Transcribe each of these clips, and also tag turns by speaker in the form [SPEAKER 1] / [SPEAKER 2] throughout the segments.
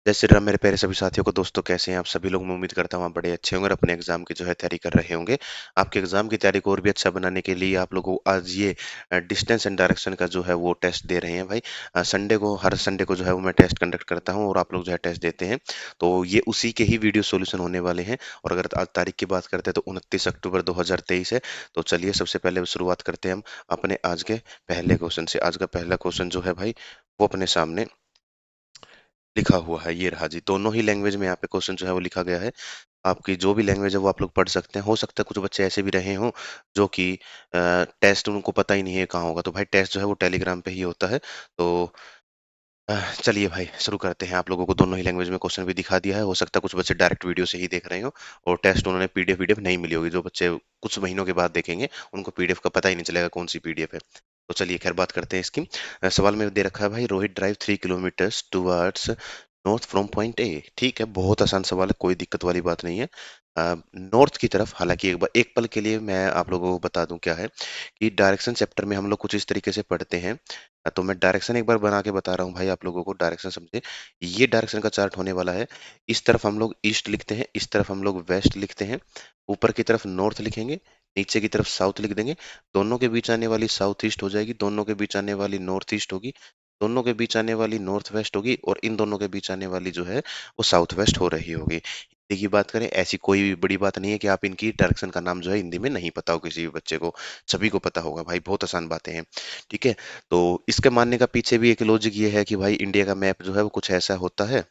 [SPEAKER 1] जय श्री राम मेरे प्यारे सभी साथियों को। दोस्तों, कैसे हैं आप सभी लोग? मैं उम्मीद करता हूँ आप बड़े अच्छे होंगे और अपने एग्जाम की जो है तैयारी कर रहे होंगे। आपके एग्जाम की तैयारी को और भी अच्छा बनाने के लिए आप लोगों को आज ये डिस्टेंस एंड डायरेक्शन का जो है वो टेस्ट दे रहे हैं भाई। संडे को, हर संडे को जो है वो मैं टेस्ट कंडक्ट करता हूँ और आप लोग जो है टेस्ट देते हैं। तो ये उसी के ही वीडियो सोल्यूशन होने वाले हैं। और अगर आज तारीख की बात करते हैं तो 29 अक्टूबर 2023 है। तो चलिए सबसे पहले शुरुआत करते हैं हम अपने आज के पहले क्वेश्चन से। आज का पहला क्वेश्चन जो है भाई वो अपने सामने लिखा हुआ है, ये रहा जी। दोनों ही लैंग्वेज में यहाँ पे क्वेश्चन जो है वो लिखा गया है। आपकी जो भी लैंग्वेज है वो आप लोग पढ़ सकते हैं। हो सकता है कुछ बच्चे ऐसे भी रहे हों जो कि टेस्ट उनको पता ही नहीं है कहाँ होगा। तो भाई टेस्ट जो है वो टेलीग्राम पे ही होता है। तो चलिए भाई शुरू करते हैं। आप लोगों को दोनों ही लैंग्वेज में क्वेश्चन भी दिखा दिया है। हो सकता है कुछ बच्चे डायरेक्ट वीडियो से ही देख रहे हो और टेस्ट उन्होंने पीडीएफ वीडीएफ नहीं मिली होगी। जो बच्चे कुछ महीनों के बाद देखेंगे उनको पीडीएफ का पता ही नहीं चलेगा कौन सी पीडीएफ है। तो चलिए खैर बात करते हैं इसकी। सवाल में दे रखा है भाई, Rohit drive 3 kilometre towards north from point A. ठीक है, बहुत आसान सवाल है, कोई दिक्कत वाली बात नहीं है। नॉर्थ की तरफ, हालांकि एक बार एक पल के लिए मैं आप लोगों को बता दूं क्या है कि डायरेक्शन चैप्टर में हम लोग कुछ इस तरीके से पढ़ते हैं। तो मैं डायरेक्शन एक बार बना के बता रहा हूँ भाई आप लोगों को, डायरेक्शन समझे। ये डायरेक्शन का चार्ट होने वाला है। इस तरफ हम लोग ईस्ट लिखते हैं, इस तरफ हम लोग वेस्ट लिखते हैं, ऊपर की तरफ नॉर्थ लिखेंगे, नीचे की तरफ साउथ लिख देंगे। दोनों के बीच आने वाली साउथ ईस्ट हो जाएगी, दोनों के बीच आने वाली नॉर्थ ईस्ट होगी, दोनों के बीच आने वाली नॉर्थ वेस्ट होगी और इन दोनों के बीच आने वाली जो है वो साउथ वेस्ट हो रही होगी। हिंदी की बात करें, ऐसी कोई भी बड़ी बात नहीं है कि आप इनकी डायरेक्शन का नाम जो है हिंदी में नहीं पता हो किसी भी बच्चे को। सभी को पता होगा भाई, बहुत आसान बातें हैं। ठीक है, तो इसके मानने का पीछे भी एक लॉजिक ये है कि भाई इंडिया का मैप जो है वो कुछ ऐसा होता है।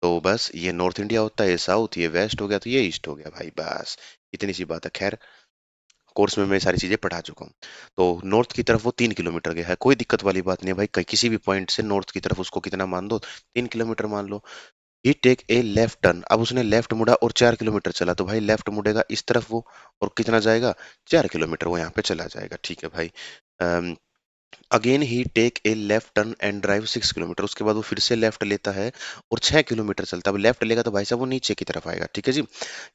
[SPEAKER 1] तो बस ये नॉर्थ इंडिया होता है, ये साउथ, ये वेस्ट हो गया, तो ये ईस्ट हो गया भाई, बस इतनी सी बात है। खैर, कोर्स में मैं सारी चीजें पढ़ा चुका हूँ। तो नॉर्थ की तरफ वो 3 किलोमीटर गया है, कोई दिक्कत वाली बात नहीं है भाई। किसी भी पॉइंट से नॉर्थ की तरफ उसको कितना मान दो, 3 किलोमीटर मान लो। ही टेक ए लेफ्ट टर्न, अब उसने लेफ्ट मुड़ा और 4 किलोमीटर चला, तो भाई लेफ्ट मुड़ेगा इस तरफ वो, और कितना जाएगा, 4 किलोमीटर वो यहाँ पे चला जाएगा। ठीक है भाई। Again he take a left turn and drive 6 kilometre, उसके बाद वो फिर से लेफ्ट लेता है और 6 किलोमीटर चलता है। अब लेफ्ट लेगा तो भाई साहब वो नीचे की तरफ आएगा। ठीक है जी,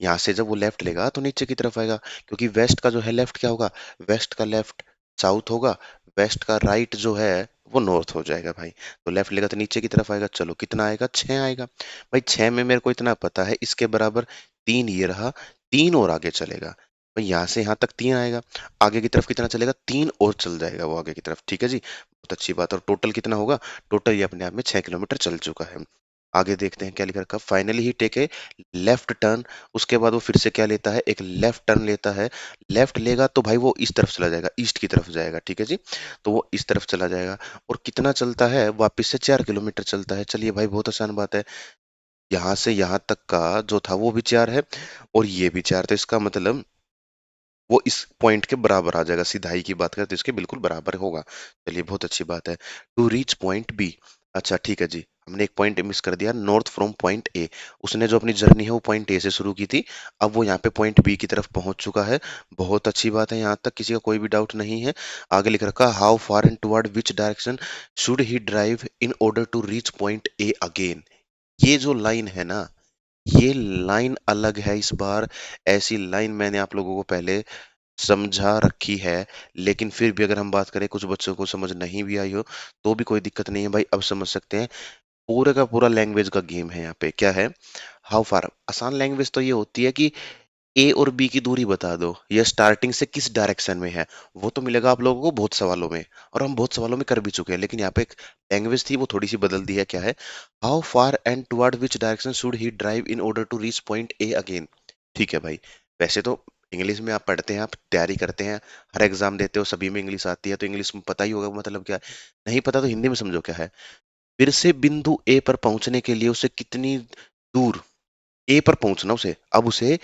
[SPEAKER 1] यहाँ से जब वो लेफ्ट लेगा तो नीचे की तरफ आएगा, क्योंकि वेस्ट का जो है लेफ्ट क्या होगा, वेस्ट का लेफ्ट साउथ होगा, वेस्ट का राइट जो है वो नॉर्थ हो जाएगा भाई। तो लेफ्ट लेगा तो नीचे की तरफ आएगा। चलो कितना आएगा, 6 आएगा भाई। 6 में मेरे को इतना पता है, इसके बराबर 3 ये रहा, 3 और आगे चलेगा भाई, यहाँ से यहाँ तक 3 आएगा। आगे की तरफ कितना चलेगा, 3 और चल जाएगा वो आगे की तरफ। ठीक है जी, बहुत अच्छी बात। और टोटल कितना होगा, टोटल ये अपने आप में 6 किलोमीटर चल चुका है। आगे देखते हैं क्या लिखा रखा, finally he take a left turn. उसके बाद वो फिर से क्या लेता है, एक लेफ्ट टर्न लेता है। लेफ्ट लेगा तो भाई वो इस तरफ चला जाएगा, ईस्ट की तरफ जाएगा। ठीक है जी, तो वो इस तरफ चला जाएगा। और कितना चलता है, वापस से 4 किलोमीटर चलता है। चलिए भाई, बहुत आसान बात है। यहाँ से यहाँ तक का जो था वो भी 4 है और ये भी 4, तो इसका मतलब वो इस पॉइंट के बराबर आ जाएगा। सिधाई की बात करें तो इसके बिल्कुल बराबर होगा। चलिए बहुत अच्छी बात है। टू रीच पॉइंट बी, अच्छा ठीक है जी, हमने एक पॉइंट मिस कर दिया, नॉर्थ फ्रॉम पॉइंट ए। उसने जो अपनी जर्नी है वो पॉइंट ए से शुरू की थी, अब वो यहाँ पे पॉइंट बी की तरफ पहुंच चुका है। बहुत अच्छी बात है, यहाँ तक किसी का कोई भी डाउट नहीं है। आगे लिख रखा, how far and toward which direction should he drive in order to reach point A again. ये जो लाइन है ना, ये लाइन अलग है इस बार। ऐसी लाइन मैंने आप लोगों को पहले समझा रखी है, लेकिन फिर भी अगर हम बात करें कुछ बच्चों को समझ नहीं भी आई हो तो भी कोई दिक्कत नहीं है भाई, अब समझ सकते हैं। पूरे का पूरा लैंग्वेज का गेम है यहाँ पे। क्या है, हाउ फार। आसान लैंग्वेज तो ये होती है कि ए और बी की दूरी बता दो, या स्टार्टिंग से किस डायरेक्शन में है। वो तो मिलेगा आप लोगों को बहुत सवालों में, और हम बहुत सवालों में कर भी चुके हैं। लेकिन यहाँ पे एक लैंग्वेज थी वो थोड़ी सी बदल दी है। क्या है, how far and toward which direction should he drive in order to reach point A again. ठीक है भाई, वैसे तो इंग्लिश में आप पढ़ते हैं, आप तैयारी करते हैं, हर एग्जाम देते हो, सभी में इंग्लिश आती है, तो इंग्लिश में पता ही होगा मतलब क्या है। नहीं पता तो हिंदी में समझो क्या है। फिर से बिंदु ए पर पहुंचने के लिए उसे कितनी दूर, ए पर पहुंचना उसे, अब उसे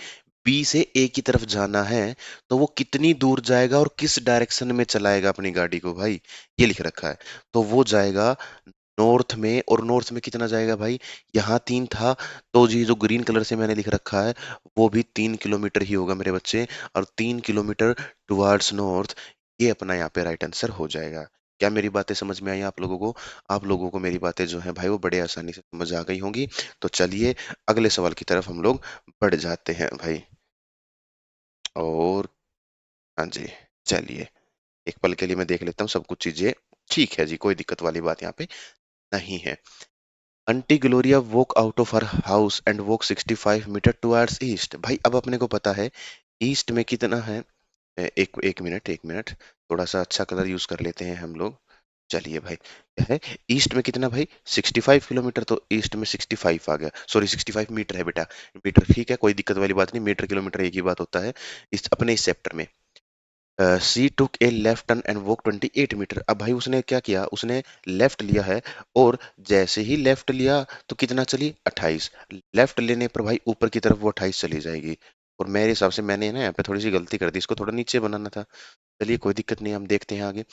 [SPEAKER 1] बी से ए की तरफ जाना है, तो वो कितनी दूर जाएगा और किस डायरेक्शन में चलाएगा अपनी गाड़ी को भाई, ये लिख रखा है। तो वो जाएगा नॉर्थ में, और नॉर्थ में कितना जाएगा भाई, यहाँ 3 था, तो ये जो ग्रीन कलर से मैंने लिख रखा है वो भी 3 किलोमीटर ही होगा मेरे बच्चे। और 3 किलोमीटर टुवर्ड्स नॉर्थ, ये अपना यहाँ पे राइट आंसर हो जाएगा। क्या मेरी बातें समझ में आई आप लोगों को? आप लोगों को मेरी बातें जो हैं भाई वो बड़े आसानी से समझ आ गई होंगी। तो चलिए अगले सवाल की तरफ हम लोग बढ़ जाते हैं भाई। और हाँ जी, चलिए एक पल के लिए मैं देख लेता हूँ सब कुछ चीजें ठीक है जी, कोई दिक्कत वाली बात यहाँ पे नहीं है। Aunty Gloria walk out of her house and walk 65 metre towards east. भाई अब अपने को पता है ईस्ट में कितना है। एक एक मिनट, थोड़ा सा अच्छा कलर यूज कर लेते हैं हम लोग। चलिए भाई, क्या है ईस्ट में कितना भाई, 65 किलोमीटर, तो ईस्ट में 65 आ गया, सॉरी 65 मीटर है बेटा। मीटर ठीक है, कोई दिक्कत वाली बात नहीं, मीटर किलोमीटर एक ही बात होता है इस अपने इस चैप्टर में। She took a left turn and walk 28 metre. अब भाई उसने क्या किया, उसने लेफ्ट लिया है, और जैसे ही लेफ्ट लिया तो कितना चली, 28। लेफ्ट लेने पर भाई ऊपर की तरफ वो 28 चली जाएगी। और मेरे हिसाब से मैंने ना यहाँ पे थोड़ी सी गलती कर दी, इसको थोड़ा नीचे बनाना था। चलिए कोई दिक्कत नहीं, हम देखते हैं आगे।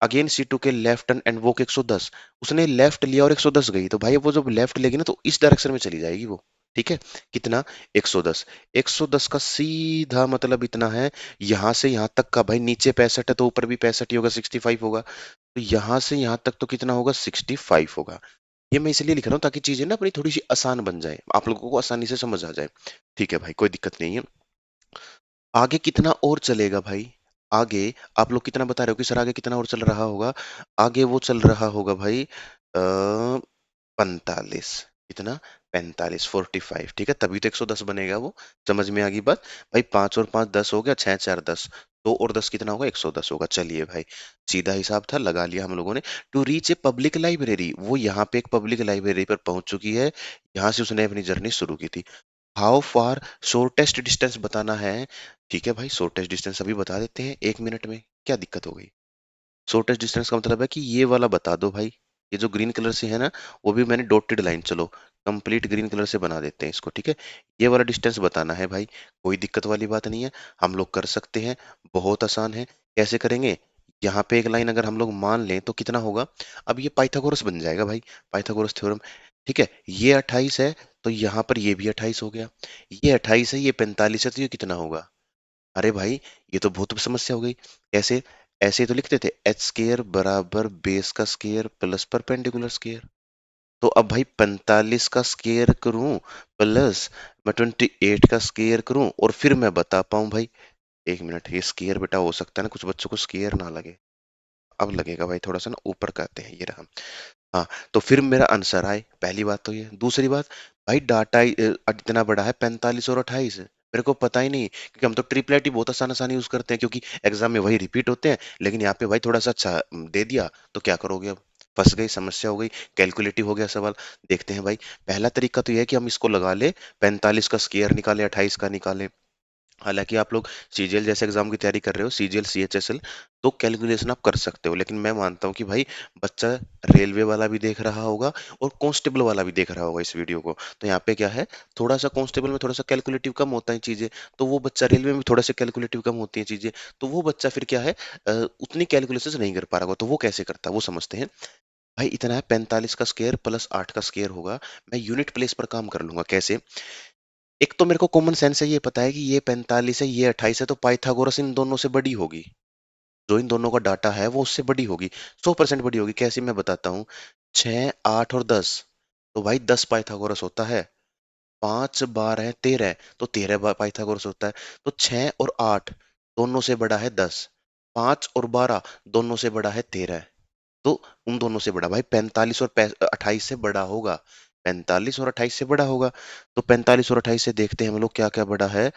[SPEAKER 1] अगेन सी टू के लेफ्ट टर्न एंड वॉक 110। उसने लेफ्ट लिया और 110 गई, तो भाई वो जब लेफ्ट लेगी ना तो इस डायरेक्शन में चली जाएगी वो। ठीक है, कितना, 110। 110 का सीधा मतलब इतना है, यहां से यहां तक का भाई, नीचे 65 है तो ऊपर भी 65 ही होगा, 65 होगा। तो यहां से यहां तक तो कितना होगा, 65 होगा। ये मैं इसलिए लिख रहा हूँ ताकि चीजें ना अपनी थोड़ी सी आसान बन जाए, आप लोगों को आसानी से समझ आ जाए। ठीक है भाई, कोई दिक्कत नहीं है। आगे कितना और चलेगा भाई, आगे आप लोग कितना बता रहे हो कि सर आगे कितना और चल रहा होगा। आगे वो चल रहा होगा भाई 45। कितना, 45, 45, ठीक है, तभी तो 110 बनेगा वो। समझ में आ गई बात। भाई 5 और 5 10 हो गया, 6 4 10, 2 और 10 कितना होगा, 110 होगा। चलिए भाई, सीधा हिसाब था, लगा लिया हम लोगों ने। To reach a public library, वो यहाँ पे एक पब्लिक लाइब्रेरी पर पहुंच चुकी है, यहाँ से उसने अपनी जर्नी शुरू की थी। हाउ फार, शॉर्टेस्ट डिस्टेंस बताना है। ठीक है भाई, शॉर्टेस्ट डिस्टेंस अभी बता देते हैं 1 मिनट में, क्या दिक्कत हो गई। शॉर्टेस्ट डिस्टेंस का मतलब है कि ये वाला बता दो भाई, ये जो ग्रीन कलर से है ना, वो भी मैंने डॉटेड लाइन, चलो कंप्लीट ग्रीन कलर से बना देते हैं इसको। ठीक है, ये वाला डिस्टेंस बताना है भाई, कोई दिक्कत वाली बात नहीं है, हम लोग कर सकते हैं, बहुत आसान है। कैसे करेंगे, यहाँ पे एक लाइन अगर हम लोग मान लें तो कितना होगा, अब ये पाइथागोरस बन जाएगा भाई, पाइथागोरस थ्योरम। ठीक है, ये 28 है, तो यहाँ पर ये भी 28 हो गया। ये 28 है, ये 45 है, तो ये कितना होगा। अरे भाई, ये तो बहुत समस्या हो गई। कैसे, ऐसे ही तो लिखते थे, एच स्केयर बराबर बेस का स्केयर प्लस परपेंडिकुलर स्केयर। तो अब भाई 45 का स्केयर करूं प्लस मैं 28 का स्केयर करूं और फिर मैं बता पाऊं भाई। एक मिनट, ये स्केयर बेटा हो सकता है ना कुछ बच्चों को स्केयर ना लगे, अब लगेगा भाई, थोड़ा सा ना ऊपर करते हैं, ये रहा। हाँ, तो फिर मेरा आंसर आए, पहली बात तो ये। दूसरी बात, भाई डाटा इतना बड़ा है, 45 और 28, मेरे को पता ही नहीं, क्योंकि हम तो ट्रिपलेट ही बहुत आसान आसान यूज करते हैं, क्योंकि एग्जाम में वही रिपीट होते हैं। लेकिन यहाँ पे भाई थोड़ा सा अच्छा दे दिया, तो क्या करोगे अब, फंस गई, समस्या हो गई, कैलकुलेटिव हो गया सवाल। देखते हैं भाई, पहला तरीका तो यह है कि हम इसको लगा ले, 45 का स्केयर निकाले, 28 का निकाले। हालांकि आप लोग सीजीएल जैसे एग्जाम की तैयारी कर रहे हो, सीजीएल सीएचएसएल, तो कैलकुलेशन आप कर सकते हो, लेकिन मैं मानता हूँ कि भाई बच्चा रेलवे वाला भी देख रहा होगा और कांस्टेबल वाला भी देख रहा होगा इस वीडियो को, तो यहाँ पे क्या है, थोड़ा सा कांस्टेबल में थोड़ा सा कैलकुलेटिव कम होता है चीजें, तो वो बच्चा रेलवे में थोड़ा सा कैलकुलेटिव कम होती है चीजें, तो वो बच्चा फिर क्या है, उतनी कैलकुलेशन नहीं कर पा रहा होगा, तो वो कैसे करता है वो समझते हैं। भाई इतना है, 45 का स्केयर प्लस 8 का स्केयर होगा। मैं यूनिट प्लेस पर काम कर लूंगा, कैसे, एक तो मेरे को कॉमन सेंस से ये पता है कि ये 45 है, ये 28 है, तो पाइथागोरस इन दोनों से बड़ी होगी, जो इन दोनों का डाटा है वो उससे बड़ी होगी, 100% बड़ी होगी। कैसे, मैं बताता हूँ, 6 8 और 10, तो भाई 10 पाइथागोरस होता है, 5 12 है 13 है, तो 13 पाइथागोरस होता है। तो 6 और 8 दोनों से बड़ा है 10, 5 और 12 दोनों से बड़ा है 13, तो उन दोनों से बड़ा भाई 45 और 28 से बड़ा होगा, 45 और 28 से बड़ा होगा। तो 45 और 28 से देखते हैं हम लोग क्या क्या बड़ा है।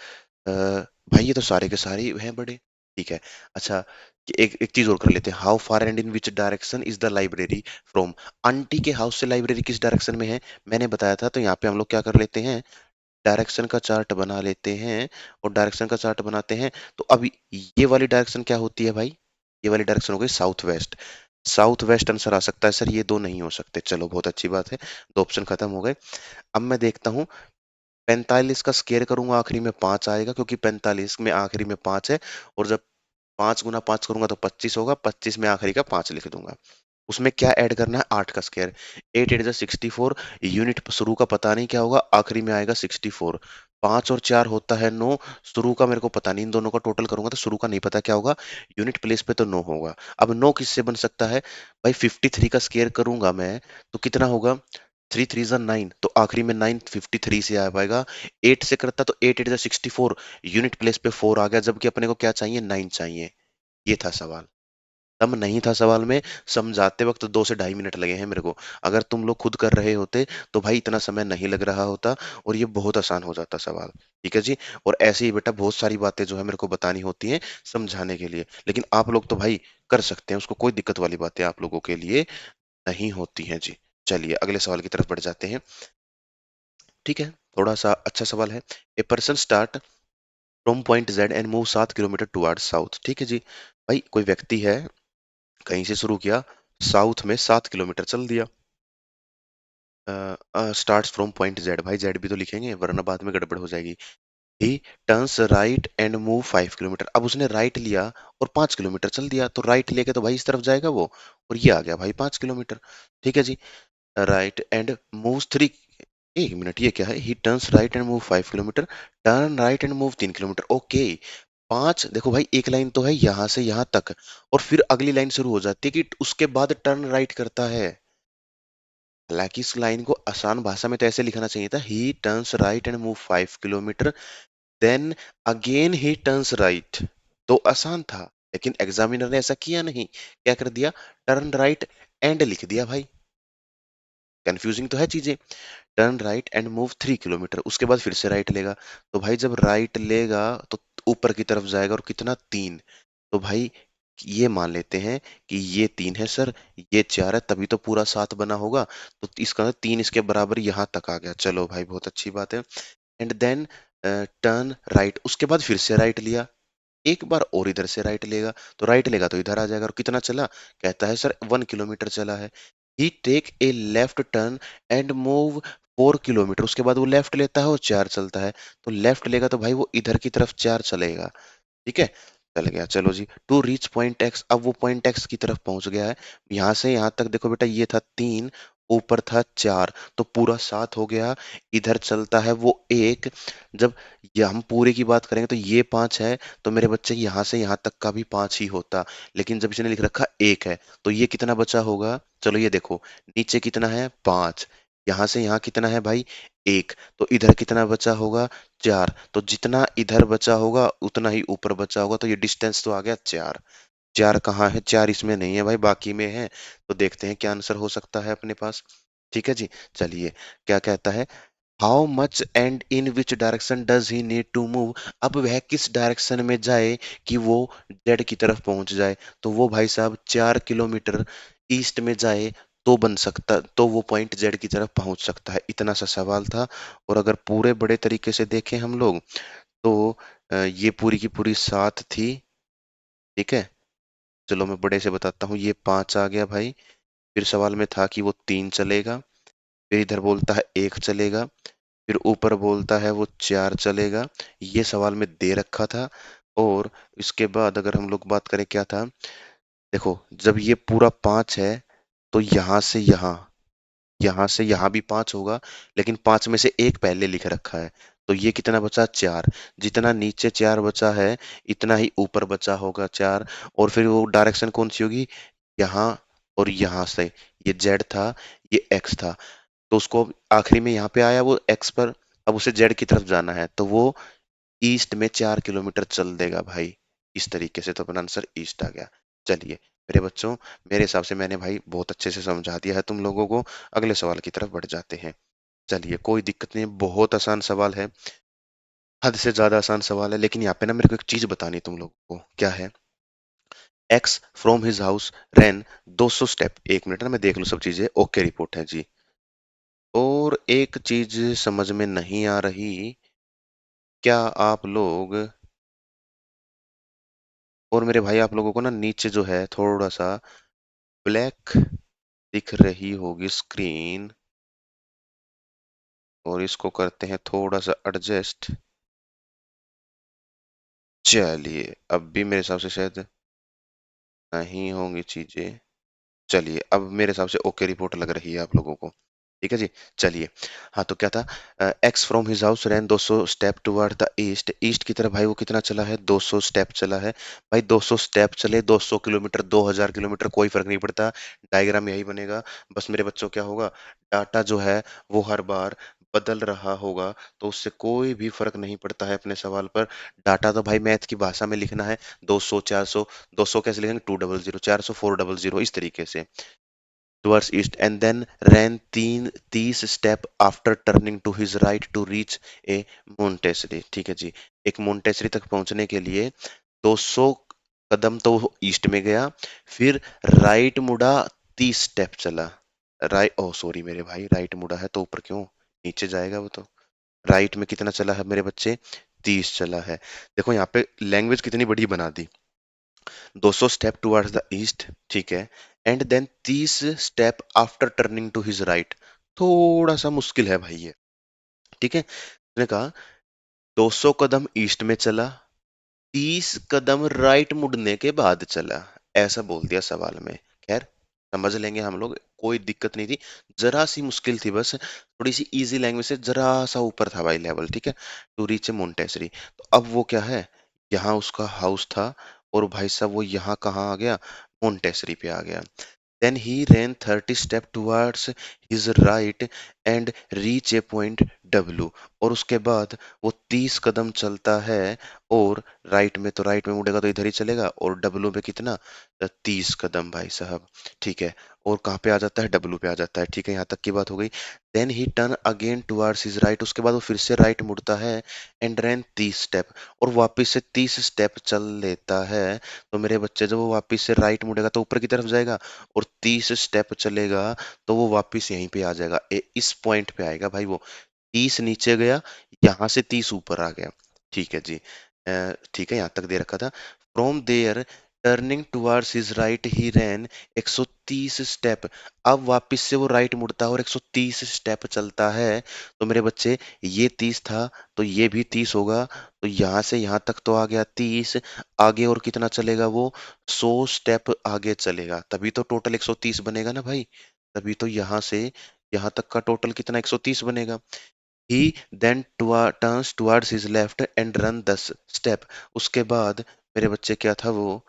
[SPEAKER 1] भाई ये तो सारे के सारे ही हैं बड़े। ठीक है, अच्छा, एक एक चीज और कर लेते हैं, how far and in which direction is the library from. Aunty के हाउस से लाइब्रेरी किस डायरेक्शन में है, मैंने बताया था, तो यहाँ पे हम लोग क्या कर लेते हैं, डायरेक्शन का चार्ट बना लेते हैं, और डायरेक्शन का चार्ट बनाते हैं। तो अभी ये वाली डायरेक्शन क्या होती है भाई, ये वाली डायरेक्शन हो गई south west. South west answer आ सकता है सर, ये दो नहीं हो सकते, चलो बहुत अच्छी बात है, दो ऑप्शन खत्म हो गए। अब मैं देखता हूँ, 45 का स्केयर करूंगा आखिरी में 5 आएगा, क्योंकि 45 में आखिरी में 5 है, और जब 5 गुना 5 करूंगा तो 25 होगा, 25 में आखिरी का 5 लिख दूंगा। उसमें क्या ऐड करना है, 8 का स्क्वायर, 8 8 64, यूनिट शुरू का पता नहीं क्या होगा, आखिरी में आएगा 64। 5 और 4 होता है 9, शुरू का मेरे को पता नहीं, इन दोनों का टोटल करूंगा तो शुरू का नहीं पता क्या होगा, यूनिट प्लेस पे तो 9 होगा। अब 9 किससे बन सकता है भाई, 53 का स्क्वायर करूंगा मैं, तो कितना होगा, 3 3 जा 9, तो आखिरी में 9 53 से आ पाएगा। 8 से करता तो 8 8 जा 64, यूनिट प्लेस पे 4 आ गया, जबकि अपने को क्या चाहिए, 9 चाहिए। ये था सवाल। दम नहीं था सवाल में, समझाते वक्त 2 से ढाई मिनट लगे हैं मेरे को। अगर तुम लोग खुद कर रहे होते तो भाई इतना समय नहीं लग रहा होता और ये बहुत आसान हो जाता सवाल। ठीक है जी। और ऐसे ही बेटा बहुत सारी बातें जो है मेरे को बतानी होती हैं समझाने के लिए, लेकिन आप लोग तो भाई कर सकते हैं उसको, कोई दिक्कत वाली बातें आप लोगों के लिए नहीं होती हैं जी। चलिए अगले सवाल की तरफ बढ़ जाते हैं। ठीक है, थोड़ा सा अच्छा सवाल है। A person start from point Z and move 7 kilometre towards south. ठीक है जी। भाई कोई व्यक्ति है, कहीं से शुरू किया, साउथ में 7 किलोमीटर चल दिया। स्टार्ट्स फ्रॉम पॉइंट जेड, भाई जेड भी तो लिखेंगे वरना बाद में गड़बड़ हो जाएगी। ही turns right and move 5 kilometre, अब उसने राइट लिया और 5 किलोमीटर चल दिया, तो राइट लेके तो भाई इस तरफ जाएगा वो, और ये आ गया भाई 5 किलोमीटर। ठीक है जी। राइट एंड मूव 3, एक मिनट ये क्या है, ही turns right and move 5 kilometre, turn right and move 3 kilometre, okay. पांच, देखो भाई एक लाइन तो है यहां से यहां तक, और फिर अगली लाइन शुरू हो जाती है कि उसके बाद टर्न राइट करता है। हालांकि इस लाइन को आसान भाषा में तो ऐसे लिखना चाहिए था, he turns right and move 5 kilometre, then again he turns right, तो आसान था। लेकिन एग्जामिनर ने ऐसा किया नहीं, क्या कर दिया, टर्न राइट एंड लिख दिया भाई। कंफ्यूजिंग तो है चीजें। Turn right and move 3 kilometre, उसके बाद फिर से राइट लेगा, तो भाई जब राइट लेगा तो ऊपर की तरफ जाएगा, और कितना, 3। तो भाई ये मान लेते हैं कि ये 3 है सर, ये 4 है, तभी तो पूरा 7 बना होगा। तो इसका 3 इसके बराबर यहाँ तक आ गया, चलो भाई बहुत अच्छी बात है। एंड देन टर्न राइट, उसके बाद फिर से राइट लिया, एक बार और इधर से राइट लेगा, तो राइट लेगा तो इधर आ जाएगा, और कितना चला, कहता है सर 1 किलोमीटर चला है। He take a left turn and move 4 kilometre, उसके बाद वो लेफ्ट लेता है और 4 चलता है, तो लेफ्ट लेगा तो भाई वो इधर की तरफ 4 चलेगा। ठीक है, चल गया, चलो जी। टू रीच पॉइंट एक्स, अब वो पॉइंट एक्स की तरफ पहुंच गया है। यहां से यहां तक देखो बेटा, ये था 3, ऊपर था 4, तो पूरा 7 हो गया। इधर चलता है वो 1, जब ये हम पूरे की बात करेंगे तो ये 5 है, तो मेरे बच्चे यहाँ से यहाँ तक का भी 5 ही होता। लेकिन जब इसने लिख रखा 1 है, तो ये कितना बचा होगा, चलो ये देखो, नीचे कितना है 5, यहाँ से यहाँ कितना है भाई 1, तो इधर कितना बचा होगा 4, तो जितना इधर बचा होगा उतना ही ऊपर बचा होगा, तो ये डिस्टेंस तो आ गया 4। 4 कहाँ है, 4 इसमें नहीं है भाई, बाकी में है। तो देखते हैं क्या आंसर हो सकता है अपने पास। ठीक है जी। चलिए, क्या कहता है, how much and in which direction does he need to move, अब वह किस डायरेक्शन में जाए कि वो जेड की तरफ पहुंच जाए। तो वो भाई साहब 4 किलोमीटर ईस्ट में जाए तो बन सकता, तो वो पॉइंट जेड की तरफ पहुंच सकता है, इतना सा सवाल था। और अगर पूरे बड़े तरीके से देखें हम लोग, तो ये पूरी की पूरी 7 थी। ठीक है, चलो मैं बड़े से बताता हूँ, ये 5 आ गया भाई, फिर सवाल में था कि वो 3 चलेगा, फिर इधर बोलता है 1 चलेगा, फिर ऊपर बोलता है वो 4 चलेगा, ये सवाल में दे रखा था। और इसके बाद अगर हम लोग बात करें क्या था, देखो जब ये पूरा 5 है, तो यहाँ से यहाँ भी 5 होगा, लेकिन 5 में से एक पहले लिख रखा है, तो ये कितना बचा 4, जितना नीचे 4 बचा है इतना ही ऊपर बचा होगा 4। और फिर वो डायरेक्शन कौन सी होगी, यहाँ और यहाँ से, ये जेड था, ये एक्स था, तो उसको आखिरी में यहाँ पे आया वो एक्स पर, अब उसे जेड की तरफ जाना है, तो वो ईस्ट में 4 किलोमीटर चल देगा भाई, इस तरीके से, तो अपना आंसर ईस्ट आ गया। चलिए मेरे बच्चों, मेरे हिसाब से मैंने भाई बहुत अच्छे से समझा दिया है तुम लोगों को। अगले सवाल की तरफ बढ़ जाते हैं। चलिए कोई दिक्कत नहीं, बहुत आसान सवाल है, हद से ज्यादा आसान सवाल है, लेकिन यहाँ पे ना मेरे को एक चीज बतानी है तुम लोगों को, क्या है, X from his house ran 200 step, एक मिनट ना मैं देख लूँ सब चीजें ओके रिपोर्ट है जी। और एक चीज समझ में नहीं आ रही, क्या आप लोग, और मेरे भाई आप लोगों को ना नीचे जो है थोड़ा सा ब्लैक दिख रही होगी स्क्रीन, और इसको करते हैं थोड़ा सा एडजस्ट। चलिए अब भी मेरे हिसाब से शायद नहीं होंगी चीजें। चलिए अब मेरे हिसाब से ओके रिपोर्ट लग रही है आप लोगों को। ठीक है जी। चलिए, हाँ तो क्या था, X from his house ran 200 step toward the east, east की तरफ भाई वो कितना चला है, 200 स्टेप चला है। भाई 200 स्टेप चले, 200 किलोमीटर, 2000 किलोमीटर, कोई फर्क नहीं पड़ता, डायग्राम यही बनेगा। बस मेरे बच्चों क्या होगा, डाटा जो है वो हर बार बदल रहा होगा तो उससे कोई भी फर्क नहीं पड़ता है अपने सवाल पर। डाटा तो भाई मैथ की भाषा में लिखना है। 200 400, 200 कैसे लिखेंगे 200, 400 400, इस तरीके से। Towards east and then ran 30 step after turning to his right to reach a Montessori. ठीक है जी। एक मोन्टेसरी तक पहुंचने के लिए 200 कदम तो वो ईस्ट में गया, फिर राइट मुड़ा, 30 स्टेप चला। राइट, ओ सॉरी मेरे भाई, राइट मुड़ा है तो ऊपर क्यों, नीचे जाएगा वो तो। राइट में कितना चला है मेरे बच्चे, 30 चला है। देखो यहाँ पे लैंग्वेज कितनी बड़ी बना दी। 200 स्टेप टुवर्ड्स द ईस्ट, ठीक है, and then 30 step after turning to his right. थोड़ा सा मुश्किल है भाई ये। ठीक है, उसने कहा 200 कदम ईस्ट में चला, 30 कदम राइट मुड़ने के बाद चला, ऐसा बोल दिया सवाल में। खैर, समझ लेंगे हम लोग, कोई दिक्कत नहीं थी। जरा सी मुश्किल थी बस, थोड़ी सी इजी लैंग्वेज से जरा सा ऊपर था भाई लेवल। ठीक है, टू रीच ए मोन्टेसरी। तो अब वो क्या है, यहाँ उसका हाउस था, और भाई साहब वो यहाँ कहाँ आ गया, मोन्टेसरी पे आ गया। Then he ran 30 steps towards his right and reach a point W। और उसके बाद वो 30 कदम चलता है, और राइट में, तो राइट में मुड़ेगा तो इधर ही चलेगा, और डब्लू पे कितना, 30 कदम भाई साहब। ठीक है, और कहाँ पे आ जाता है, डब्लू पे आ जाता है। ठीक है, यहाँ तक की बात हो गई। Then he turn again towards his right, उसके बाद वो फिर से राइट मुड़ता है, एंड रैन 30 स्टेप, और वापस से 30 स्टेप चल लेता है। तो मेरे बच्चे जब वो वापस से राइट मुड़ेगा तो ऊपर की तरफ जाएगा, और 30 स्टेप चलेगा तो वो वापस यहीं पे आ जाएगा, इस पॉइंट पे आएगा भाई वो। 30 नीचे गया, यहाँ से 30 ऊपर आ गया। ठीक है जी। ठीक है, यहाँ तक दे रखा था। From there turning towards his right he ran 130 step. अब वापस से वो राइट मुड़ता है और 130 स्टेप चलता है। तो मेरे बच्चे, ये 30 था तो ये भी 30 होगा, तो यहाँ से यहाँ तक तो आ गया 30। आगे और कितना चलेगा वो, 100 स्टेप आगे चलेगा, तभी तो टोटल 130 बनेगा ना भाई। तभी तो यहाँ से यहाँ तक का टोटल कितना, 130 बनेगा। He then turns towards his left and run 10 step. उसके बाद मेरे बच्चे क्या था वो,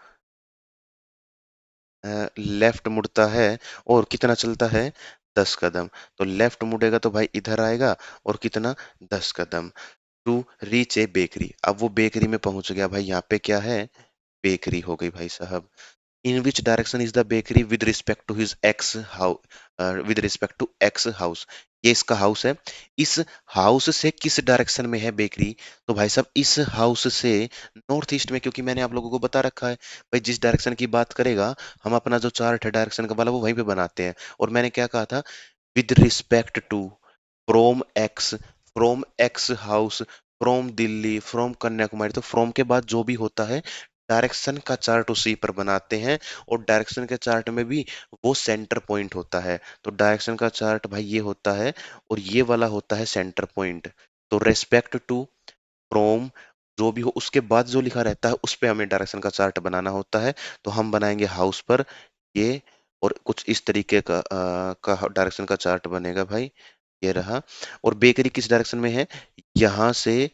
[SPEAKER 1] लेफ्ट मुड़ता है, और कितना चलता है, 10 कदम। तो लेफ्ट मुड़ेगा तो भाई इधर आएगा, और कितना, 10 कदम। टू रीच ए बेकरी, अब वो बेकरी में पहुंच गया भाई। यहाँ पे क्या है, बेकरी हो गई भाई साहब। In which direction is the bakery with respect to his ex house, with respect to ex house। ये इसका हाउस है, इस हाउस से किस डायरेक्शन में है बेकरी। तो भाई साहब इस हाउस से नॉर्थ ईस्ट में, क्योंकि मैंने आप लोगों को बता रखा है भाई, जिस डायरेक्शन की बात करेगा, हम अपना जो चार्ट है डायरेक्शन का वाला वो वहीं पे बनाते हैं। और मैंने क्या कहा था, with respect to, from X, from X house, from Delhi, from Kanyakumari. तो फ्रोम के बाद जो भी होता है, डायरेक्शन का चार्ट उसी पर बनाते हैं। और डायरेक्शन के चार्ट में भी वो सेंटर पॉइंट होता है। तो डायरेक्शन का चार्ट भाई ये होता है, और ये वाला होता है सेंटर पॉइंट। तो रेस्पेक्ट टू, फ्रॉम, जो भी हो उसके बाद जो लिखा रहता है उस पे हमें डायरेक्शन का चार्ट बनाना होता है। तो हम बनाएंगे हाउस पर ये, और कुछ इस तरीके का डायरेक्शन का चार्ट बनेगा भाई। ये रहा। और बेकरी किस डायरेक्शन में है, यहाँ से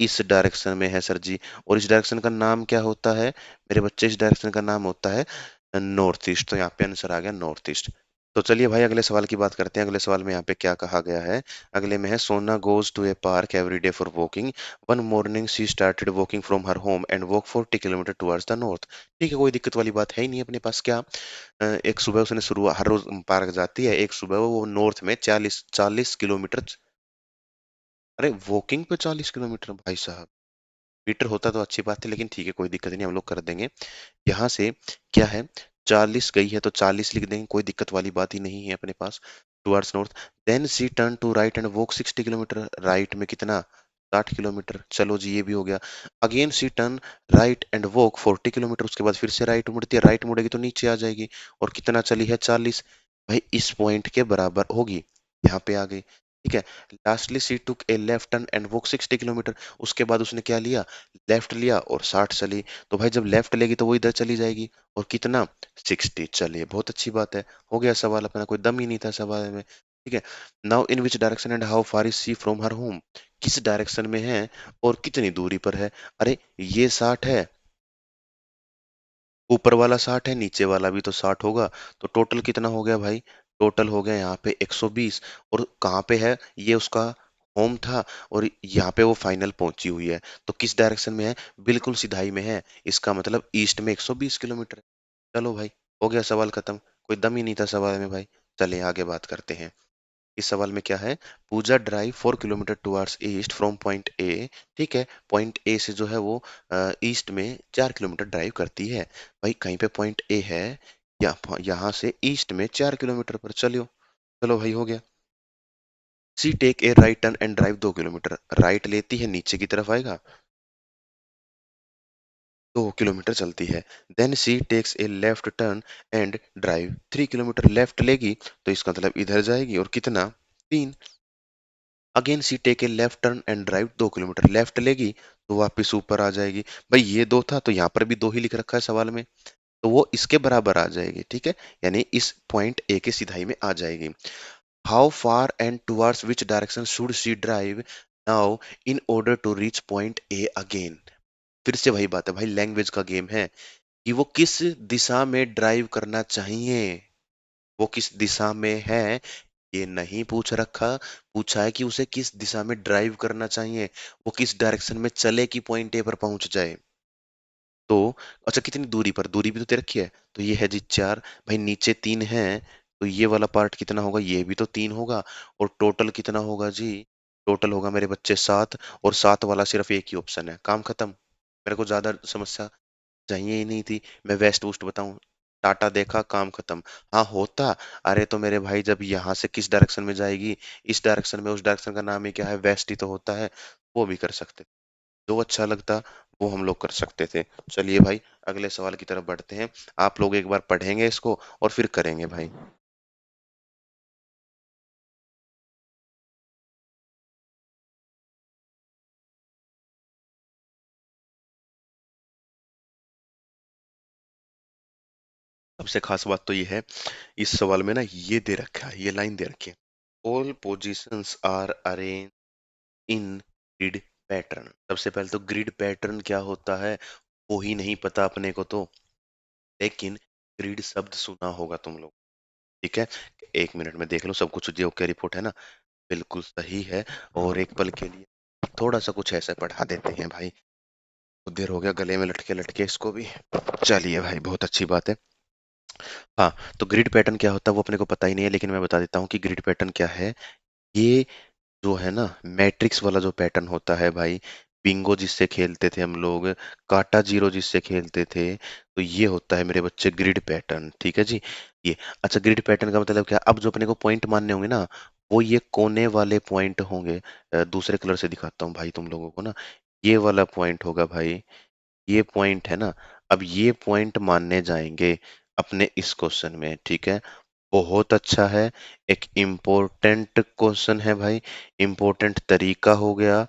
[SPEAKER 1] इस डायरेक्शन में है सर जी। और इस डायरेक्शन का नाम क्या होता है मेरे बच्चे, इस डायरेक्शन का नाम होता है नॉर्थ ईस्ट। तो यहाँ पे आंसर आ गया नॉर्थ ईस्ट। तो चलिए भाई अगले सवाल की बात करते हैं। अगले सवाल में यहाँ पे क्या कहा गया है। अगले में है, Sona goes to a park every day for walking. One morning she started walking from her home and walk 40 kilometre towards the north. ठीक है, कोई दिक्कत वाली बात है ही नहीं अपने पास। क्या, एक सुबह उसने शुरू, हर रोज पार्क जाती है, एक सुबह वो नॉर्थ में 40 किलोमीटर। अरे वॉकिंग पे 40 किलोमीटर भाई साहब, मीटर होता तो अच्छी बात है, लेकिन ठीक है कोई दिक्कत नहीं, हम लोग कर देंगे। यहाँ से क्या है, 40 गई है तो 40 लिख देंगे, कोई दिक्कत वाली बात ही नहीं है अपने पास। Towards north, then she turn to right and walk 60 kilometre. Right में कितना, 60 किलोमीटर। चलो जी ये भी हो गया। Again she turn right and walk 40 kilometre. उसके बाद फिर से राइट मुड़ती है, राइट मुड़ेगी तो नीचे आ जाएगी, और कितना चली है, 40। भाई इस पॉइंट के बराबर होगी, यहाँ पे आ गई। ठीक है, lastly she took a left turn and walk 60 kilometre. उसके बाद उसने क्या लिया, लेफ्ट लिया, और 60 चली। तो भाई जब लेफ्ट लेगी तो वो इधर चली जाएगी, और कितना, 60। चलिए बहुत अच्छी बात है, हो गया सवाल अपना, कोई दम ही नहीं था सवाल में। ठीक है, now in which direction and how far is she from her home. किस डायरेक्शन में है और कितनी दूरी पर है। अरे ये 60 है, ऊपर वाला 60 है, नीचे वाला भी तो 60 होगा। तो टोटल कितना हो गया भाई, टोटल हो गया यहाँ पे 120। और कहाँ पे है ये, उसका होम था और यहाँ पे वो फाइनल पहुंची हुई है। तो किस डायरेक्शन में है? बिल्कुल सिधाई में है। इसका मतलब ईस्ट में 120 किलोमीटर है। चलो भाई, हो गया सवाल खत्म। कोई दम ही नहीं था सवाल में भाई। चलिए आगे बात करते हैं। इस सवाल में क्या है? Pooja drive 4 kilometre towards east from point A. ठीक है, पॉइंट ए से जो है वो ईस्ट में 4 किलोमीटर ड्राइव करती है। भाई कहीं पे पॉइंट ए है, या यहाँ से ईस्ट में 4 किलोमीटर पर चलियो। चलो भाई हो गया। She take a right turn and drive 2 kilometre. Right लेती है, नीचे की तरफ आएगा, 2 किलोमीटर चलती है। Then she takes a left turn and drive 3 kilometre. Left लेगी तो इसका मतलब इधर जाएगी, और कितना? 3। Again she take a left turn and drive 2 kilometre. Left लेगी तो वापिस ऊपर आ जाएगी। भाई ये 2 था तो यहाँ पर भी 2 ही लिख रखा है सवाल में, तो वो इसके बराबर आ जाएगी। ठीक है, यानी इस पॉइंट ए के सिधाई में आ जाएगी। How far and towards which direction should she drive now in order to reach point A again. फिर से वही बात है भाई, लैंग्वेज का गेम है कि वो किस दिशा में ड्राइव करना चाहिए। वो किस दिशा में है ये नहीं पूछ रखा, पूछा है कि उसे किस दिशा में ड्राइव करना चाहिए, वो किस डायरेक्शन में चले कि पॉइंट ए पर पहुंच जाए। तो अच्छा, कितनी दूरी पर? दूरी भी तो दे रखी है। तो ये है जी 4। भाई नीचे 3 है, तो ये वाला पार्ट कितना होगा? ये भी तो 3 होगा। और टोटल कितना होगा जी? टोटल होगा मेरे बच्चे 7। और 7 वाला सिर्फ एक ही ऑप्शन है, काम खत्म। मेरे को ज्यादा समस्या चाहिए ही नहीं थी। मैं वेस्ट ऊस्ट बताऊं, टाटा देखा, काम खत्म। हाँ होता, अरे तो मेरे भाई जब यहाँ से किस डायरेक्शन में जाएगी, इस डायरेक्शन में, उस डायरेक्शन का नाम ही क्या है? वेस्ट ही तो होता है। वो भी कर सकते, जो अच्छा लगता वो हम लोग कर सकते थे। चलिए भाई, अगले सवाल की तरफ बढ़ते हैं। आप लोग एक बार पढ़ेंगे इसको और फिर करेंगे भाई। सबसे खास बात तो ये है, इस सवाल में ना ये दे रखा है, ये लाइन दे रखी है, all positions are arrange in grid pattern. सबसे पहले तो ग्रिड पैटर्न क्या होता है वो ही नहीं पता अपने को तो, लेकिन ग्रिड शब्द सुना होगा तुम लोग। ठीक है, एक मिनट में देख लो सब कुछ जो ओके रिपोर्ट है ना, बिल्कुल सही है। और एक पल के लिए थोड़ा सा कुछ ऐसा पढ़ा देते हैं भाई, बहुत देर हो गया गले में लटके लटके इसको भी। चलिए भाई, बहुत अच्छी बात है। हाँ, तो ग्रिड पैटर्न क्या होता है वो अपने को पता ही नहीं है, लेकिन मैं बता देता हूँ कि ग्रिड पैटर्न क्या है। ये जो है ना, मैट्रिक्स वाला जो पैटर्न होता है भाई, बिंगो जिससे खेलते थे हम लोग, काटा जीरो जिससे खेलते थे, तो ये होता है मेरे बच्चे ग्रिड पैटर्न। ठीक है जी, ये। अच्छा, ग्रिड पैटर्न का मतलब क्या? अब जो अपने को पॉइंट मानने होंगे ना, वो ये कोने वाले पॉइंट होंगे। दूसरे कलर से दिखाता हूँ भाई तुम लोगों को ना, ये वाला पॉइंट होगा भाई, ये पॉइंट है ना। अब ये पॉइंट मानने जाएंगे अपने इस क्वेश्चन में। ठीक है, बहुत अच्छा है, एक इम्पोर्टेंट क्वेश्चन है भाई, इम्पोर्टेंट तरीका हो गया।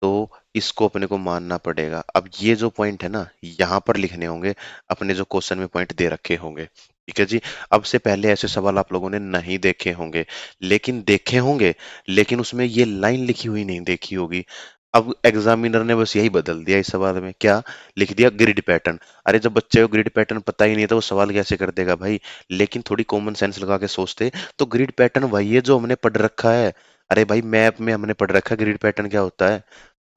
[SPEAKER 1] तो इसको अपने को मानना पड़ेगा। अब ये जो पॉइंट है ना, यहाँ पर लिखने होंगे अपने जो क्वेश्चन में पॉइंट दे रखे होंगे। ठीक है जी, अब से पहले ऐसे सवाल आप लोगों ने नहीं देखे होंगे, लेकिन देखे होंगे, लेकिन उसमें ये लाइन लिखी हुई नहीं देखी होगी। अब एग्जामिनर ने बस यही बदल दिया इस सवाल में, क्या लिख दिया? Grid pattern. अरे जब बच्चे को ग्रिड पैटर्न पता ही नहीं था वो सवाल कैसे कर देगा भाई? लेकिन थोड़ी कॉमन सेंस लगा के सोचते तो ग्रिड पैटर्न वही है जो हमने पढ़ रखा है। अरे भाई मैप में हमने पढ़ रखा है ग्रिड पैटर्न क्या होता है।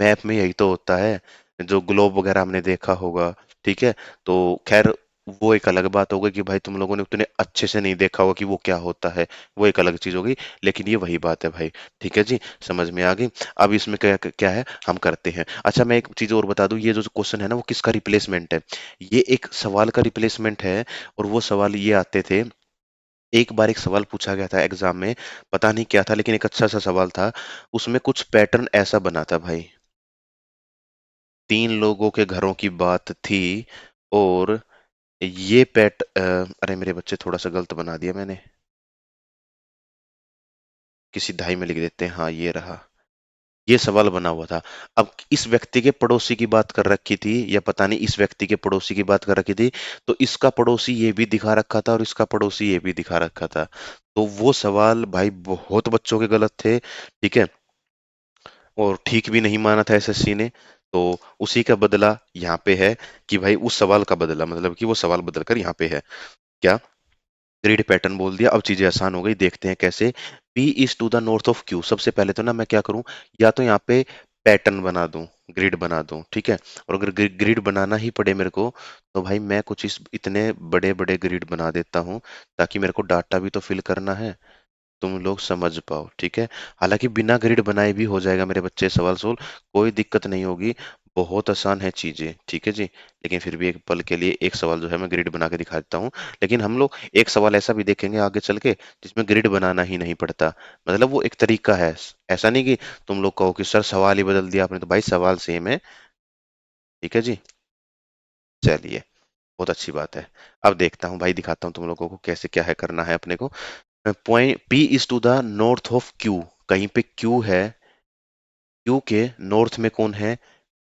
[SPEAKER 1] मैप में यही तो होता है, जो ग्लोब वगैरह हमने देखा होगा। ठीक है, तो खैर वो एक अलग बात हो गई कि भाई तुम लोगों ने उतने अच्छे से नहीं देखा होगा कि वो क्या होता है, वो एक अलग चीज होगी। लेकिन ये वही बात है भाई। ठीक है जी, समझ में आ गई। अब इसमें क्या क्या है हम करते हैं। अच्छा, मैं एक चीज और बता दूं, ये जो क्वेश्चन है ना वो किसका रिप्लेसमेंट है? ये एक सवाल का रिप्लेसमेंट है। और वो सवाल ये आते थे, एक बार एक सवाल पूछा गया था एग्जाम में, पता नहीं क्या था लेकिन एक अच्छा सा सवाल था। उसमें कुछ पैटर्न ऐसा बना था भाई, 3 लोगों के घरों की बात थी। और ये अरे मेरे बच्चे, थोड़ा सा गलत बना दिया मैंने, किसी धाई में लिख देते हैं। हाँ ये रहा, ये सवाल बना हुआ था। अब इस व्यक्ति के पड़ोसी की बात कर रखी थी, या पता नहीं इस व्यक्ति के पड़ोसी की बात कर रखी थी, तो इसका पड़ोसी ये भी दिखा रखा था और इसका पड़ोसी ये भी दिखा रखा था। तो वो सवाल भाई बहुत बच्चों के गलत थे। ठीक है, और ठीक भी नहीं माना था एसएससी ने। तो उसी का बदला यहाँ पे है, कि भाई उस सवाल का बदला, मतलब कि वो सवाल बदल कर यहाँ पे है। क्या? ग्रिड पैटर्न बोल दिया, अब चीजें आसान हो गई, देखते हैं कैसे। P is to the north of Q। सबसे पहले तो ना मैं क्या करूं, या तो यहाँ पे पैटर्न बना दूं, ग्रिड बना दूं, ठीक है। और अगर ग्रिड बनाना ही पड़े मेरे को, तो भाई मैं कुछ इस इतने बड़े बड़े ग्रिड बना देता हूँ, ताकि मेरे को डाटा भी तो फिल करना है, तुम लोग समझ पाओ, ठीक है। हालांकि बिना ग्रिड बनाए भी हो जाएगा मेरे बच्चे सवाल सोल्व, कोई दिक्कत नहीं होगी, बहुत आसान है चीजें, ठीक है जी। लेकिन फिर भी एक पल के लिए एक सवाल जो है मैं ग्रिड बना के दिखा देता हूँ। लेकिन हम लोग एक सवाल ऐसा भी देखेंगे आगे चल के जिसमें ग्रिड बनाना ही नहीं पड़ता, मतलब वो एक तरीका है। ऐसा नहीं कि तुम लोग कहो कि सर सवाल ही बदल दिया आपने, तो भाई सवाल सेम है, ठीक है जी। चलिए, बहुत अच्छी बात है। अब देखता हूँ भाई, दिखाता हूँ तुम लोगों को कैसे क्या है करना है अपने को। Point P is to the north of Q, कहीं पे Q है, Q के नॉर्थ में कौन है,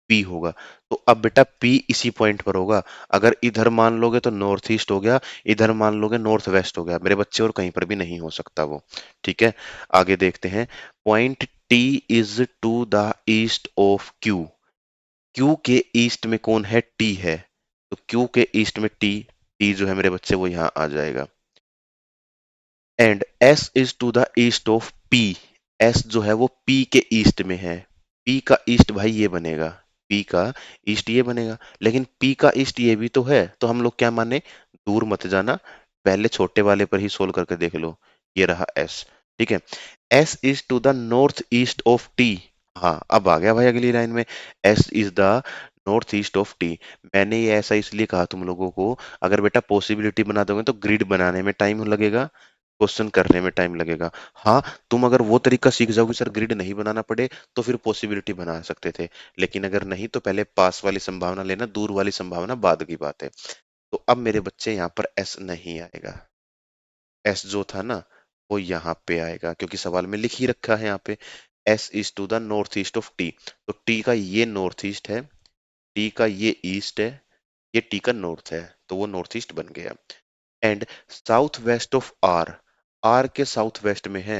[SPEAKER 1] P होगा। तो अब बेटा P इसी पॉइंट पर होगा। अगर इधर मान लोगे तो नॉर्थ ईस्ट हो गया, इधर मान लोगे नॉर्थ वेस्ट हो गया मेरे बच्चे, और कहीं पर भी नहीं हो सकता वो, ठीक है। आगे देखते हैं। Point T is to the east of Q, Q के ईस्ट में कौन है, T है। तो Q के ईस्ट में T जो है मेरे बच्चे वो यहाँ आ जाएगा। And S is to the east of P, S जो है वो P के ईस्ट में है। P का ईस्ट भाई ये बनेगा, P का ईस्ट ये बनेगा। लेकिन P का ईस्ट ये भी तो है, तो हम लोग क्या माने, दूर मत जाना, पहले छोटे वाले पर ही सोल्व करके देख लो। ये रहा S, ठीक है। S is to the north east of T। हाँ, अब आ गया भाई अगली लाइन में, S is the north east of T। मैंने ये ऐसा इसलिए कहा तुम लोगों को, अगर बेटा पॉसिबिलिटी बना दोगे तो ग्रिड बनाने में टाइम लगेगा, क्वेश्चन करने में टाइम लगेगा। हाँ, तुम अगर वो तरीका सीख जाओगे सर ग्रिड नहीं बनाना पड़े, तो फिर पॉसिबिलिटी बना सकते थे। लेकिन अगर नहीं, तो पहले पास वाली संभावना लेना, दूर वाली संभावना बाद की बात है। तो अब मेरे बच्चे यहाँ पर एस नहीं आएगा, एस जो था ना वो यहाँ पे आएगा, क्योंकि सवाल में लिख ही रखा है यहाँ पे, S is to the north east of T. तो टी का ये नॉर्थ ईस्ट है, टी का ये ईस्ट है, ये टी का नॉर्थ है, तो वो नॉर्थ ईस्ट बन गया। And south west of R, R के साउथ वेस्ट में है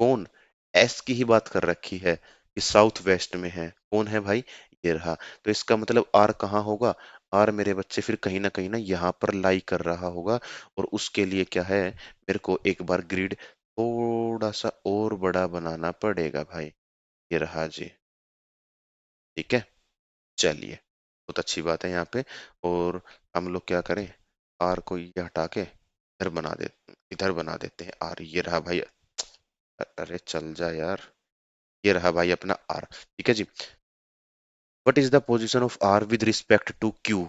[SPEAKER 1] कौन, एस की ही बात कर रखी है कि साउथ वेस्ट में है कौन है भाई, ये रहा। तो इसका मतलब आर कहाँ होगा, आर मेरे बच्चे फिर कहीं ना यहाँ पर लाई कर रहा होगा। और उसके लिए क्या है, मेरे को एक बार ग्रिड थोड़ा सा और बड़ा बनाना पड़ेगा भाई, ये रहा जी, ठीक है। चलिए, बहुत अच्छी बात है यहाँ पे। और हम लोग क्या करें, आर को ये हटा के इधर बना देते हैं आर, ये रहा भाई। अरे चल जा यार, ये रहा भाई अपना आर, ठीक है जी। What is the position of R with respect to Q,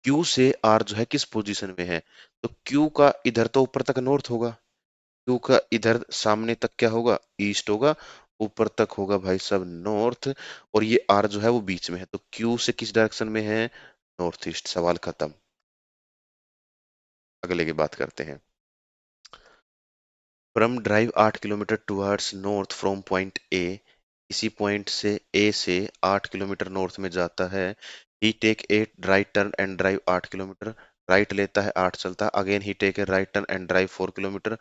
[SPEAKER 1] Q से आर जो है किस पोजीशन में है। तो क्यू का इधर तो ऊपर तक नॉर्थ होगा, क्यू का इधर सामने तक क्या होगा, ईस्ट होगा, ऊपर तक होगा भाई सब नॉर्थ। और ये आर जो है वो बीच में है, तो क्यू से किस डायरेक्शन में है, नॉर्थ ईस्ट, सवाल खत्म। अगले की बात करते हैं। From drive 8 kilometre towards north from point ए, इसी पॉइंट से ए से 8 किलोमीटर नॉर्थ में जाता है। He take a right turn and drive 8 kilometre, right लेता है 8 चलता, again he take a right turn and drive 4 kilometre,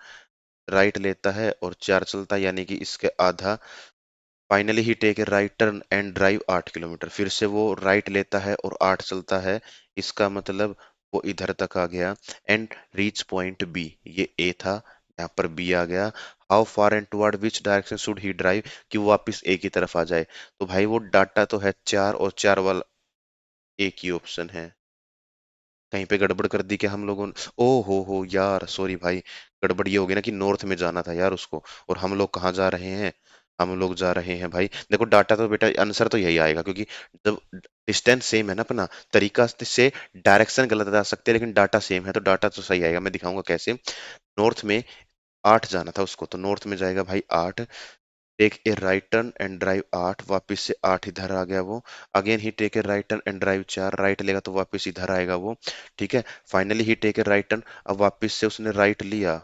[SPEAKER 1] right लेता है और 4 चलता, यानी कि इसके आधा। Finally he take a right turn and drive 8 kilometre, फिर से वो राइट लेता है और 8 चलता है, इसका मतलब वो इधर तक आ गया। एंड रीच पॉइंट बी, ये ए था, यहाँ पर बी आ गया। How far and toward which direction should he drive, कि वो वापिस ए की तरफ आ जाए। तो भाई वो डाटा तो है 4, और 4 वाला एक ही ऑप्शन है। कहीं पे गड़बड़ कर दी क्या हम लोगों ने, ओ हो यार, सॉरी भाई। गड़बड़ ये हो गई ना कि नॉर्थ में जाना था यार उसको, और हम लोग कहाँ जा रहे हैं, हम लोग जा रहे हैं भाई, देखो डाटा तो बेटा आंसर तो यही आएगा, क्योंकि जब डिस्टेंस सेम है ना अपना, तरीका से डायरेक्शन गलत आ सकते हैं, लेकिन डाटा सेम है तो डाटा तो सही आएगा। मैं दिखाऊंगा कैसे। नॉर्थ में 8 जाना था उसको, तो नॉर्थ में जाएगा भाई 8, take a right turn and drive 8, वापस से 8 इधर आ गया वो। Again he take a right turn and drive 4, right लेगा तो वापस इधर आएगा वो, ठीक है। Finally he take a right turn, अब वापस से उसने राइट लिया,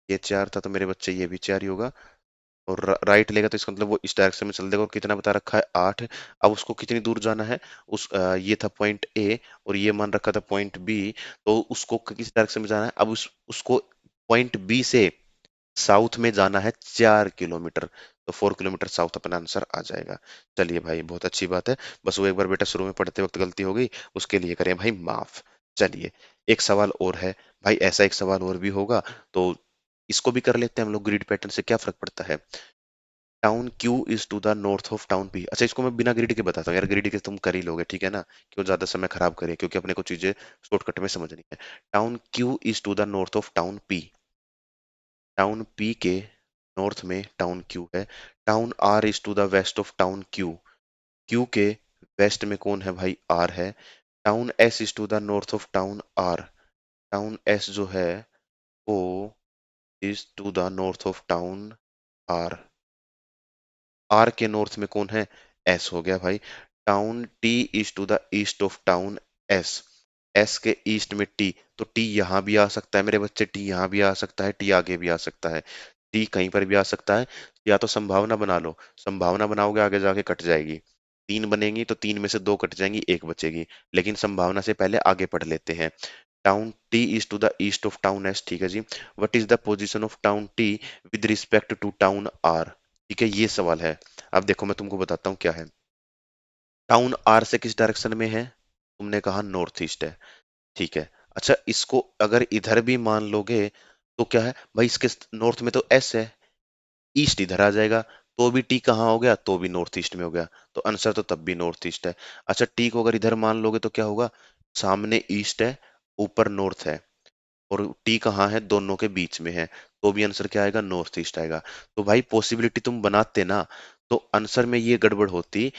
[SPEAKER 1] ये 4 था तो मेरे बच्चे ये भी 4 ही होगा। और राइट लेगा तो इसका मतलब वो इस डायरेक्शन में चल देगा, और कितना बता रखा है 8। अब उसको कितनी दूर जाना है, ये था पॉइंट ए, और ये मान रखा था पॉइंट बी, तो उसको किस डायरेक्शन में जाना है, अब उसको पॉइंट बी से साउथ में जाना है 4 किलोमीटर, तो 4 किलोमीटर साउथ अपना आंसर आ जाएगा। चलिए भाई, बहुत अच्छी बात है। बस वो एक बार बेटा शुरू में पढ़ते वक्त गलती हो गई, उसके लिए करें भाई माफ। चलिए, एक सवाल और है भाई, ऐसा एक सवाल और भी होगा तो इसको भी कर लेते हैं हम लोग ग्रिड पैटर्न से, क्या फर्क पड़ता है। Town Q is to the north of town P. अच्छा, इसको मैं बिना ग्रिड के बताता हूँ यार, ग्रिड के तुम कर ही लोगे, ठीक है ना, क्यों ज्यादा समय खराब करे, क्योंकि अपने को चीजें शॉर्टकट में समझनी है। Town Q is to the north of town P. Town P के नॉर्थ में टाउन क्यू है। Town R is to the west of town Q. Q के वेस्ट में कौन है भाई, आर है। Town S is to the north of town R. Town S जो है वो is to the north of town R. R के नॉर्थ में कौन है, एस हो गया भाई। Town T is to the east of town S. S के ईस्ट में टी, तो टी यहाँ भी आ सकता है मेरे बच्चे, टी यहाँ भी आ सकता है, टी आगे भी आ सकता है, टी कहीं पर भी आ सकता है। या तो संभावना बना लो, संभावना बनाओगे आगे जाके कट जाएगी, तीन बनेंगी तो तीन में से दो कट जाएंगी, एक बचेगी। लेकिन संभावना से पहले आगे पढ़ लेते हैं। Town T is to the east of town S, ठीक है जी। What is the position of town T with respect to town R. ठीक है, ये सवाल है। अब देखो मैं तुमको बताता हूँ क्या है। टाउन आर से किस डायरेक्शन में है, तुमने कहा नॉर्थ ईस्ट है, ठीक है। अच्छा, इसको अगर इधर भी मान लोगे तो क्या है भाई, इसके नॉर्थ में तो एस है, ईस्ट इधर आ जाएगा, तो भी टी कहाँ हो गया, तो भी नॉर्थ ईस्ट में हो गया, तो आंसर तो तब भी नॉर्थ ईस्ट है। अच्छा, टी को अगर इधर मान लोगे तो क्या होगा, सामने ईस्ट है, ऊपर नॉर्थ है, और टी कहाँ है, दोनों के बीच में है, तो भी आंसर क्या आएगा, नॉर्थ ईस्ट आएगा। तो भाई पॉसिबिलिटी तुम बनाते ना, तो आंसर में ये गड़बड़ होती,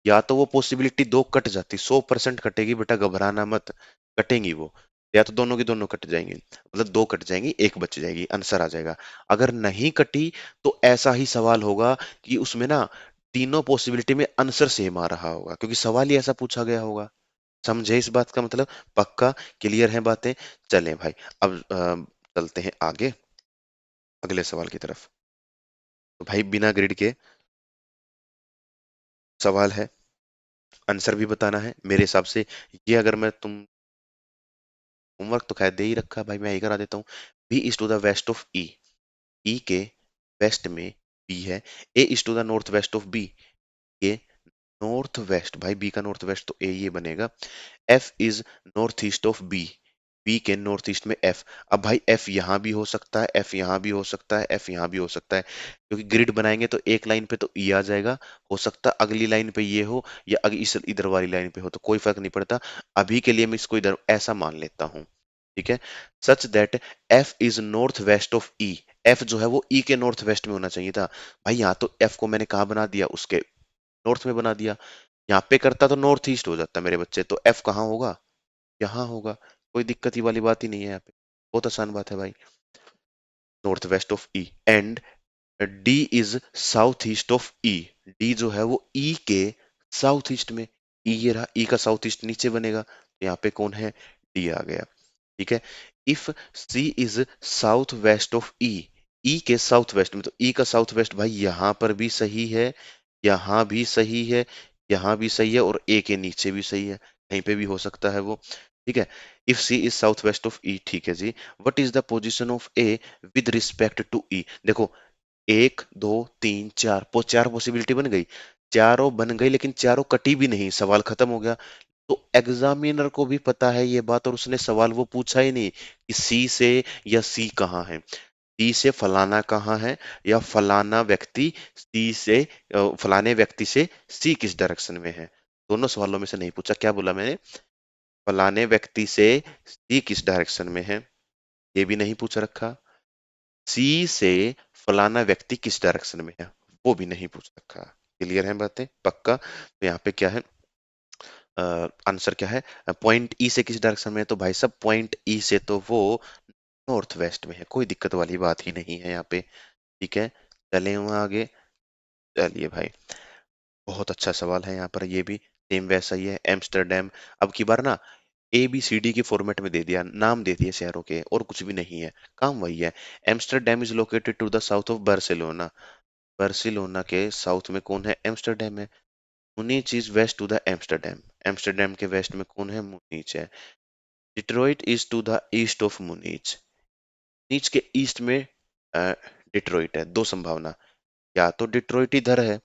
[SPEAKER 1] या तो वो पॉसिबिलिटी दो कट जाती, 100% कटेगी बेटा, घबराना मत, कटेंगी वो, या तो दोनों की दोनों कट जाएंगी, मतलब दो कट जाएंगी, एक बच जाएगी, आंसर आ जाएगा। अगर नहीं कटी तो ऐसा ही सवाल होगा कि उसमें ना तीनों पॉसिबिलिटी में आंसर सेम आ रहा होगा, क्योंकि सवाल ही ऐसा पूछा गया होगा। समझे इस बात का मतलब, पक्का क्लियर है बातें। चलें भाई, अब चलते हैं आगे अगले सवाल की तरफ। तो भाई बिना ग्रिड के सवाल है, आंसर भी बताना है मेरे हिसाब से। ये अगर मैं तुम होमवर्क तो खैर दे ही रखा भाई, मैं यही करा देता हूँ। B is to the west of E. E के वेस्ट में बी है। A is to the north west of B. के नॉर्थ वेस्ट, भाई बी का नॉर्थ वेस्ट तो ए ये बनेगा। F is north east of B. B के नॉर्थ ईस्ट में एफ। अब भाई एफ यहाँ भी हो सकता है, एफ यहाँ भी हो सकता है, एफ यहाँ भी हो सकता है, क्योंकि ग्रिड बनाएंगे तो एक लाइन पे तो ई आ जाएगा, हो सकता है अगली लाइन पे ये हो, या इस इधर वाली लाइन पे हो, तो कोई फर्क नहीं पड़ता। अभी के लिए मैं इसको इधर ऐसा मान लेता हूँ, ठीक है। Such that F is north west of E. F जो है वो ई के नॉर्थ वेस्ट में होना चाहिए था। भाई यहाँ तो एफ को मैंने कहा बना दिया, उसके नॉर्थ में बना दिया। यहाँ पे करता तो नॉर्थ ईस्ट हो जाता मेरे बच्चे, तो एफ कहाँ होगा, यहाँ होगा। कोई दिक्कत ही वाली बात ही नहीं है यहाँ पे, बहुत आसान बात है भाई। North west of E and D is south east of E. D जो है वो ई के साउथ ईस्ट में, ई ये रहा, ई का साउथ ईस्ट नीचे बनेगा, तो यहाँ पे कौन है, डी आ गया, ठीक है। If C is south west of E. E के साउथ वेस्ट में, तो ई का साउथ वेस्ट भाई यहाँ पर भी सही है, यहाँ भी सही है, यहाँ भी सही है, और ए के नीचे भी सही है, कहीं पे भी हो सकता है वो, ठीक है। If C is south west of E, ठीक है जी। What is the position of A with respect to E. देखो, एक दो तीन चार, चार पॉसिबिलिटी बन गई, चारों बन गई, लेकिन चारों कटी भी नहीं, सवाल खत्म हो गया। तो एग्जामिनर को भी पता है ये बात, और उसने सवाल वो पूछा ही नहीं कि सी से या सी कहाँ है, सी से फलाना कहाँ है, या फलाना व्यक्ति सी से फलाने व्यक्ति से सी किस डायरेक्शन में है। दोनों सवालों में से नहीं पूछा, क्या बोला मैंने, फलाने व्यक्ति से सी किस डायरेक्शन में है, ये भी नहीं पूछ रखा। सी से फलाना व्यक्ति किस डायरेक्शन में है, वो भी नहीं पूछ रखा। क्लियर है बातें, पक्का। तो यहाँ पे क्या है, आंसर क्या है, पॉइंट ई से किस डायरेक्शन में है, तो भाई सब पॉइंट ई से तो वो नॉर्थ वेस्ट में है, कोई दिक्कत वाली बात ही नहीं है यहाँ पे, ठीक है। चले वहाँ आगे, चलिए भाई, बहुत अच्छा सवाल है यहाँ पर, ये भी सेम वैसा ही है, एम्स्टरडेम। अब की बार ना ए बी सी डी के फॉर्मेट में दे दिया, नाम दे दिए शहरों के, और कुछ भी नहीं है, काम वही है। Amsterdam is located to the south of Barcelona. Barcelona के साउथ में कौन है, एम्स्टरडेम है। Munich is west to the Amsterdam. Amsterdam के वेस्ट में कौन है, मुनीच है। Detroit is to the east of Munich. नीच के ईस्ट में डिट्रॉइट है, दो संभावना, या तो डिट्रॉइट इधर है,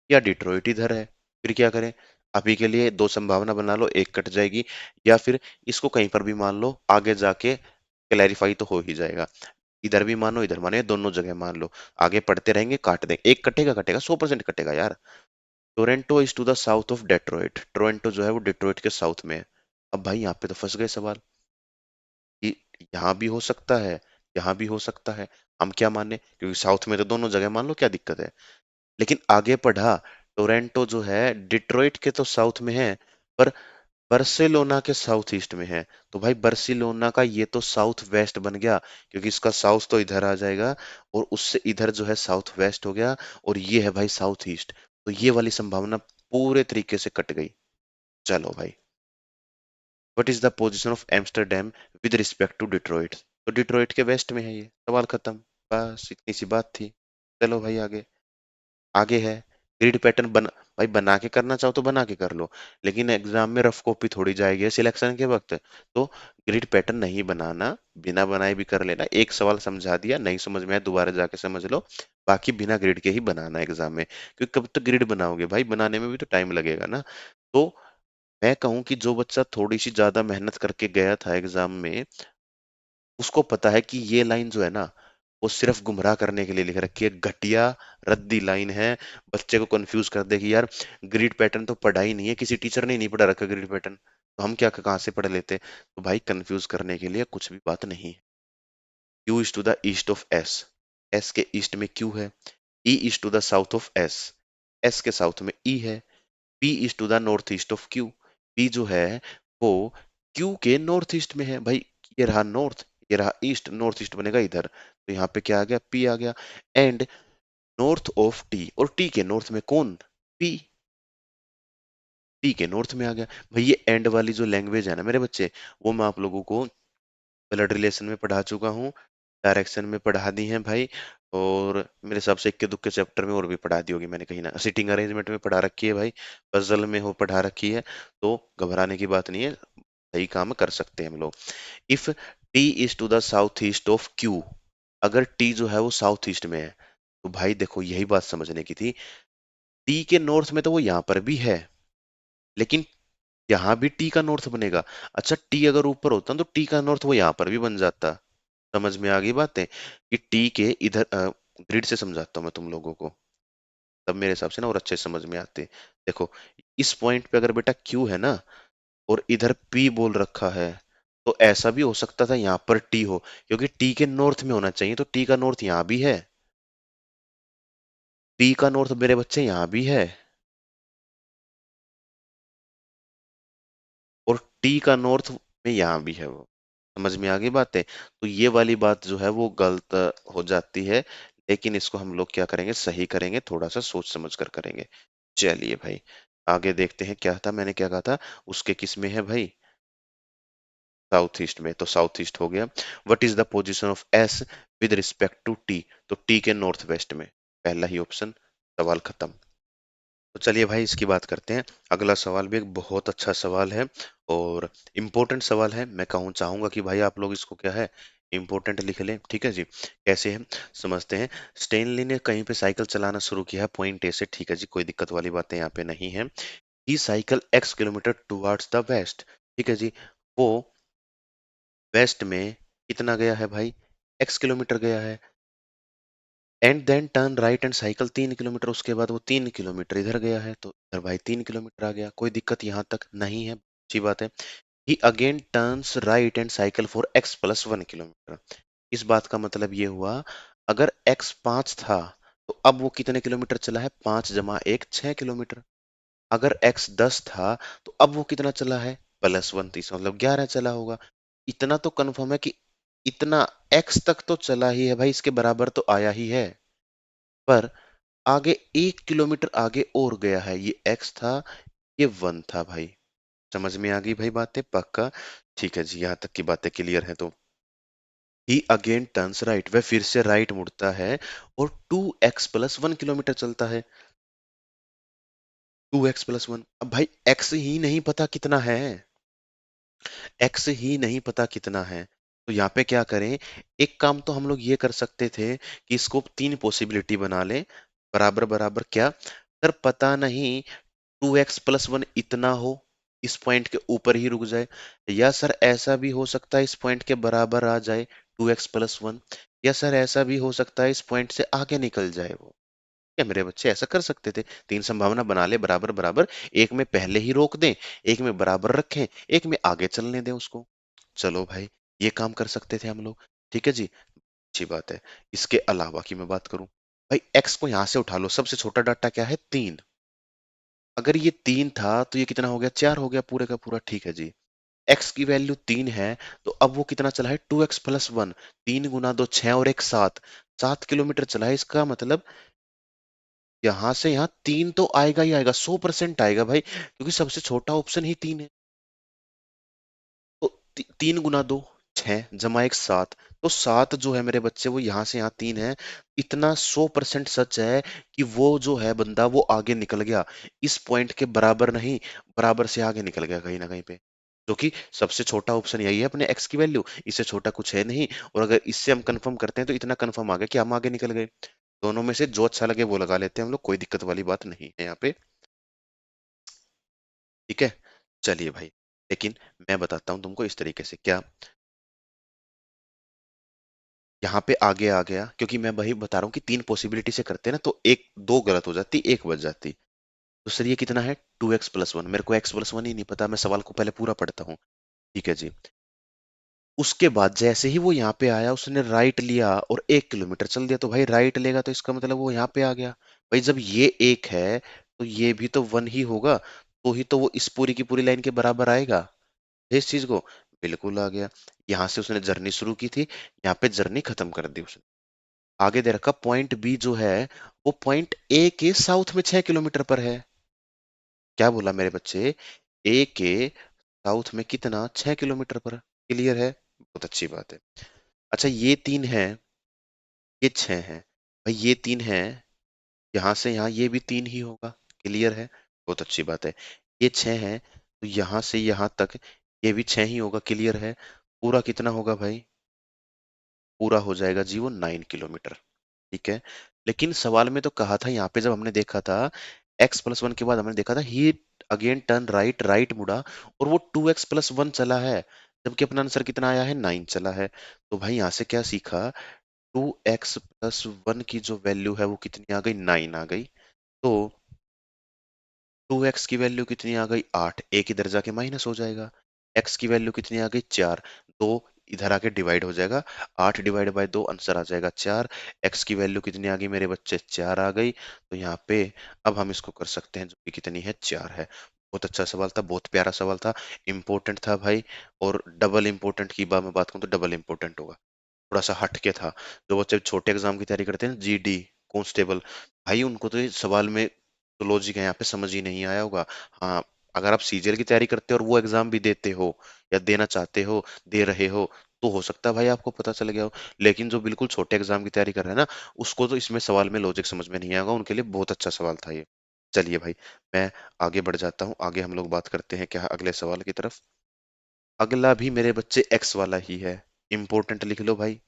[SPEAKER 1] या डिट्रॉइट इधर है, फिर क्या करें। अभी के लिए दो संभावना बना लो, एक कट जाएगी, या फिर इसको कहीं पर भी मान लो, आगे जाके क्लैरिफाई तो हो ही जाएगा। इधर भी मानो इधर मानो, या दोनों जगह मान लो। आगे पढ़ते रहेंगे, काट देंगे, एक कटेगा कटेगा, 100% कटेगा यार। Toronto is to the south of Detroit, Toronto जो है वो डिट्रॉइट के साउथ में है। अब भाई यहाँ पे तो फंस गए सवाल कि यहाँ भी हो सकता है, यहाँ भी हो सकता है। हम क्या माने, क्योंकि साउथ में तो दोनों जगह मान लो, क्या दिक्कत है। लेकिन आगे पढ़ा, टोरंटो जो है डिट्रॉइट के तो साउथ में है, पर बर्सिलोना के साउथ ईस्ट में है। तो भाई बर्सिलोना का ये तो साउथ वेस्ट बन गया, क्योंकि इसका साउथ तो इधर आ जाएगा, और उससे इधर जो है साउथ वेस्ट हो गया, और ये है भाई साउथ ईस्ट। तो ये वाली संभावना पूरे तरीके से कट गई। चलो भाई, what is the position of Amsterdam with respect to Detroit? तो डिट्रॉइट के वेस्ट में है, ये सवाल खत्म। बस इतनी सी बात थी। चलो भाई आगे। आगे है, ग्रिड पैटर्न बना। भाई बना के करना चाहो तो बना के कर लो, लेकिन एग्जाम में रफ कॉपी थोड़ी जाएगी सिलेक्शन के वक्त। तो ग्रिड पैटर्न नहीं बनाना, बिना बनाए भी कर लेना। एक सवाल समझा दिया, नहीं समझ में आया दोबारा जाके समझ लो। बाकी बिना ग्रिड के ही बनाना एग्जाम में, क्योंकि कब तक ग्रिड बनाओगे भाई, बनाने में भी तो टाइम लगेगा ना। तो मैं कहूं कि जो बच्चा थोड़ी सी ज्यादा मेहनत करके गया था एग्जाम में, उसको पता है कि ये लाइन जो है ना, वो सिर्फ गुमराह करने के लिए लिख रखी है, घटिया रद्दी लाइन है। बच्चे को कंफ्यूज कर देगी यार, ग्रिड पैटर्न तो पढ़ा ही नहीं है, किसी टीचर ने ही नहीं पढ़ा रखा ग्रिड पैटर्न, तो हम क्या कहाँ से पढ़ लेते। तो भाई कंफ्यूज करने के लिए कुछ भी बात नहीं है। Q is to the east of S, S के ईस्ट में Q है। E is to the south of S, S के साउथ में E है। P is to the north east of Q, P जो है वो Q के नॉर्थ ईस्ट में है भाई। ये रहा नॉर्थ, ये रहा ईस्ट, नॉर्थ ईस्ट बनेगा इधर, तो यहाँ पे क्या आ गया, P आ गया। एंड नॉर्थ ऑफ T, और T के नॉर्थ में कौन, P, T के नॉर्थ में आ गया। भाई ये एंड वाली जो लैंग्वेज है ना मेरे बच्चे, वो मैं आप लोगों को ब्लड रिलेशन में पढ़ा चुका हूँ, डायरेक्शन में पढ़ा दी है भाई, और मेरे हिसाब से इक्के दुक्के चैप्टर में और भी पढ़ा दी होगी मैंने कहीं ना, सिटिंग अरेंजमेंट में पढ़ा रखी है भाई, पजल में हो पढ़ा रखी है। तो घबराने की बात नहीं है, सही काम कर सकते हैं हम लोग। If T is to the south east of Q, अगर टी जो है वो साउथ ईस्ट में है, तो भाई देखो यही बात समझने की थी। टी के नॉर्थ में तो वो यहाँ पर भी है, लेकिन यहाँ भी टी का नॉर्थ बनेगा। अच्छा टी अगर ऊपर होता तो टी का नॉर्थ वो यहाँ पर भी बन जाता। समझ में आ गई बातें, कि टी के इधर ग्रिड से समझाता हूँ मैं तुम लोगों को, तब मेरे हिसाब से ना और अच्छे से समझ में आते। देखो, इस पॉइंट पे अगर बेटा क्यू है ना, और इधर पी बोल रखा है, तो ऐसा भी हो सकता था यहाँ पर टी हो, क्योंकि टी के नॉर्थ में होना चाहिए, तो टी का नॉर्थ यहाँ भी है, पी का नॉर्थ मेरे बच्चे यहाँ भी है, और टी का नॉर्थ में यहाँ भी है वो। समझ में आ गई बातें। तो ये वाली बात जो है वो गलत हो जाती है, लेकिन इसको हम लोग क्या करेंगे, सही करेंगे, थोड़ा सा सोच समझ कर करेंगे। चलिए भाई, आगे देखते हैं क्या था, मैंने क्या कहा था, उसके किस में है भाई, साउथ ईस्ट में, तो साउथ ईस्ट हो गया। What is the position of S with respect to T, तो टी के नॉर्थ वेस्ट में, पहला ही ऑप्शन, सवाल खत्म। तो चलिए भाई इसकी बात करते हैं। अगला सवाल भी एक बहुत अच्छा सवाल है, और इम्पोर्टेंट सवाल है। मैं कहूँ चाहूंगा कि भाई आप लोग इसको क्या है, इम्पोर्टेंट लिख लें, ठीक है जी। कैसे है समझते हैं। स्टेनली ने कहीं पे साइकिल चलाना शुरू किया पॉइंट ए से, ठीक है जी, कोई दिक्कत वाली बातें यहाँ पे नहीं है। He cycle X kilometre towards the west, ठीक है जी। वो वेस्ट में कितना गया है भाई, एक्स किलोमीटर गया है। And then turn right and cycle 3 kilometre, उसके बाद वो 3 किलोमीटर इधर गया है, तो इधर भाई 3 किलोमीटर आ गया, कोई दिक्कत यहाँ तक नहीं है, अच्छी बात है। He again turns right and cycle for X plus 1 kilometre. इस बात का मतलब ये हुआ, अगर एक्स 5 था, तो अब वो कितने किलोमीटर चला है, 5 + 1 6 किलोमीटर। अगर एक्स 10 था, तो अब वो कितना चला है, +1, तो इसका मतलब 11 चला होगा। इतना तो कन्फर्म है कि इतना एक्स तक तो चला ही है भाई, इसके बराबर तो आया ही है। पर आगे 1 किलोमीटर आगे और गया है, ये एक्स था, ये 1 था भाई। समझ में आ गई भाई बातें, पक्का। ठीक है जी, यहाँ तक की बातें क्लियर है। तो ही अगेन टर्न्स राइट, वह फिर से राइट मुड़ता है, और 2x + 1 किलोमीटर चलता है। 2x + 1, अब भाई x ही नहीं पता कितना है, x ही नहीं पता कितना है। तो यहाँ पे क्या करें, एक काम तो हम लोग ये कर सकते थे कि इसको 3 पॉसिबिलिटी बना लें, बराबर बराबर क्या, सर पता नहीं 2x + 1 इतना हो, इस पॉइंट के ऊपर ही रुक जाए, या सर ऐसा भी हो सकता है इस पॉइंट के बराबर आ जाए 2x + 1, या सर ऐसा भी हो सकता है इस पॉइंट से आगे निकल जाए वो। क्या मेरे बच्चे ऐसा कर सकते थे? तीन संभावना बना ले बराबर बराबर, एक में पहले ही रोक दें, एक में बराबर रखें, एक में आगे चलने दें उसको। चलो भाई, ये काम कर सकते थे हम लोग। ठीक है जी, अच्छी बात है। इसके अलावा की मैं बात करूं, भाई एक्स को यहां से उठा लो, सबसे छोटा डाटा क्या है? 3। अगर ये 3 था तो ये कितना हो गया? 4 हो गया पूरे का पूरा। ठीक है जी, एक्स की वैल्यू 3 है, तो अब वो कितना चला है? 2x+1। 3 × 2 6 और एक 7, 7 किलोमीटर चला है। इसका मतलब यहां से यहाँ 3 तो आएगा ही आएगा, 100% आएगा भाई, क्योंकि सबसे छोटा ऑप्शन ही 3 है। तो 3 × 2 6 जमा एक 7, तो 7 जो है मेरे बच्चे वो यहाँ से यहाँ 3 है। इतना 100% सच है कि वो जो है बंदा वो आगे निकल गया, इस पॉइंट के बराबर नहीं, बराबर से आगे निकल गया कहीं ना कहीं पे। क्योंकि सबसे छोटा ऑप्शन यही है अपने एक्स की वैल्यू, इससे छोटा कुछ है नहीं। और अगर इससे हम कंफर्म करते हैं तो इतना कंफर्म आ गया कि हम आगे निकल गए। दोनों में से जो अच्छा लगे वो लगा लेते हैं हम लोग, कोई दिक्कत वाली बात नहीं है यहाँ पे। ठीक है, चलिए भाई। लेकिन मैं बताता हूँ तुमको इस तरीके से क्या, यहाँ पे आगे आ गया, क्योंकि मैं वही बता रहा हूँ कि 3 पॉसिबिलिटी से करते हैं ना, तो एक दो गलत हो जाती, एक बच जाती। तो सर ये कितना है? 2x+1। मेरे को x+1 ही नहीं पता, मैं सवाल को पहले पूरा पढ़ता हूँ। ठीक है जी। उसके बाद जैसे ही वो यहाँ पे आया, उसने राइट लिया और 1 किलोमीटर चल दिया, तो भाई राइट लेगा तो इसका मतलब वो यहाँ पे आ गया। भाई जब ये एक है तो ये भी तो 1 ही होगा, तो ही तो वो इस पूरी की पूरी लाइन के बराबर आएगा। इस चीज को बिल्कुल आ गया। यहाँ से उसने जर्नी शुरू की थी, यहाँ पे जर्नी खत्म कर दी उसने। आगे दे रखा पॉइंट बी जो है, वो पॉइंट ए के साउथ में 6 किलोमीटर पर है। क्या बोला मेरे बच्चे? ए के साउथ में कितना? 6 किलोमीटर पर। क्लियर है? बहुत अच्छी बात है। अच्छा ये 3 है, ये 6 है। भाई ये 3 है, यहाँ से यहाँ ये भी 3 ही होगा। क्लियर है? बहुत अच्छी बात है। ये 6 है, तो यहाँ से यहाँ तक ये भी 6 ही होगा। क्लियर है? पूरा कितना होगा भाई? पूरा हो जाएगा जी वो 9 किलोमीटर। ठीक है। लेकिन सवाल में तो कहा था, यहाँ पे जब हमने देखा था x+1 के बाद हमने देखा था ही अगेन टर्न राइट, राइट मुड़ा और वो 2x+1 चला है, जबकि अपना आंसर कितना आया है? 9 चला है। तो भाई यहाँ से क्या सीखा? 2x+1 की जो वैल्यू है वो कितनी आ गई? 9 आ गई। तो 2x की वैल्यू कितनी आ गई? 8। एक इधर जाके माइनस हो जाएगा। x की वैल्यू कितनी आ गई? 4। 2 इधर आके डिवाइड हो जाएगा। 8 डिवाइड बाय 2 आंसर आ जाएगा 4। x की वैल्यू कितनी आ गई मेरे बच्चे? 4 आ गई। तो यहाँ पे अब हम इसको कर सकते हैं, जो कि कितनी है? 4 है। बहुत अच्छा सवाल था, बहुत प्यारा सवाल था, इंपॉर्टेंट था भाई। और डबल इंपॉर्टेंट की बात मैं बात करूँ तो डबल इंपॉर्टेंट होगा। थोड़ा सा हटके था। जो बच्चे छोटे एग्जाम की तैयारी करते हैं, जीडी, कांस्टेबल, भाई उनको तो ये सवाल में तो लॉजिक है यहाँ पे समझ ही नहीं आया होगा। हाँ, अगर आप सीजीएल की तैयारी करते हो और वो एग्जाम भी देते हो या देना चाहते हो, दे रहे हो, तो हो सकता है भाई आपको पता चल गया हो। लेकिन जो बिल्कुल छोटे एग्जाम की तैयारी कर रहे हैं ना, उसको तो इसमें सवाल में लॉजिक समझ में नहीं आएगा, उनके लिए बहुत अच्छा सवाल था ये। चलिए भाई, मैं आगे बढ़ जाता हूँ। आगे हम लोग बात करते हैं क्या? अगले सवाल की तरफ। अगला भी मेरे बच्चे एक्स वाला ही है, इंपोर्टेंट लिख लो भाई।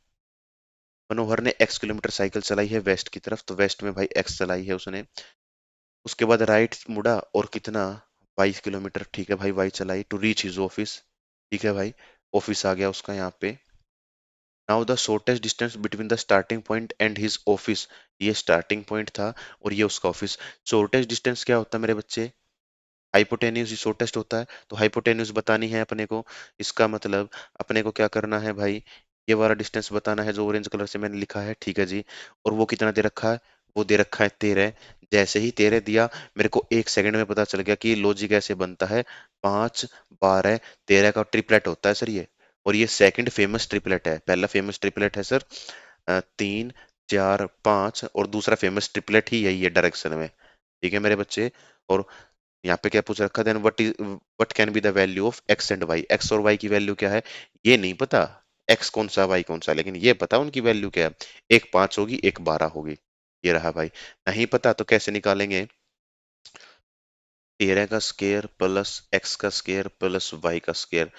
[SPEAKER 1] मनोहर ने x किलोमीटर साइकिल चलाई है वेस्ट की तरफ, तो वेस्ट में भाई x चलाई है उसने। उसके बाद राइट मुड़ा और कितना? 22 किलोमीटर। ठीक है भाई, y चलाई टू रीच हिज ऑफिस। ठीक है भाई, ऑफिस आ गया उसका यहाँ पे। Now the shortest distance between the starting point and his office. ये स्टार्टिंग पॉइंट था और ये उसका ऑफिस। शॉर्टेस्ट डिस्टेंस क्या होता है मेरे बच्चे? हाइपोटेन्यूज ही शॉर्टेस्ट होता है, तो हाइपोटेन्यूज बतानी है अपने को। इसका मतलब अपने को क्या करना है भाई? ये वाला डिस्टेंस बताना है जो ऑरेंज कलर से मैंने लिखा है। ठीक है जी। और वो कितना दे रखा है? वो दे रखा है 13। जैसे ही 13 दिया, मेरे को 1 सेकंड में पता चल गया कि लॉजिक ऐसे बनता है। 5 12 13 का ट्रिपलेट होता है सर ये। और ये सेकंड फेमस ट्रिपलेट है, पहला फेमस ट्रिपलेट है सर 3 4 5, और दूसरा फेमस ट्रिपलेट ही यही है डायरेक्शन में। ठीक है मेरे बच्चे। और यहाँ पे क्या पूछ रखा? Then what can be the value of X and Y? X और वाई की वैल्यू क्या है? ये नहीं पता एक्स कौन सा वाई कौन सा, लेकिन ये पता उनकी वैल्यू क्या है। एक 5 होगी, एक 12 होगी। ये रहा भाई। नहीं पता तो कैसे निकालेंगे? 13 का स्केयर प्लस एक्स का स्केयर प्लस वाई का स्केयर,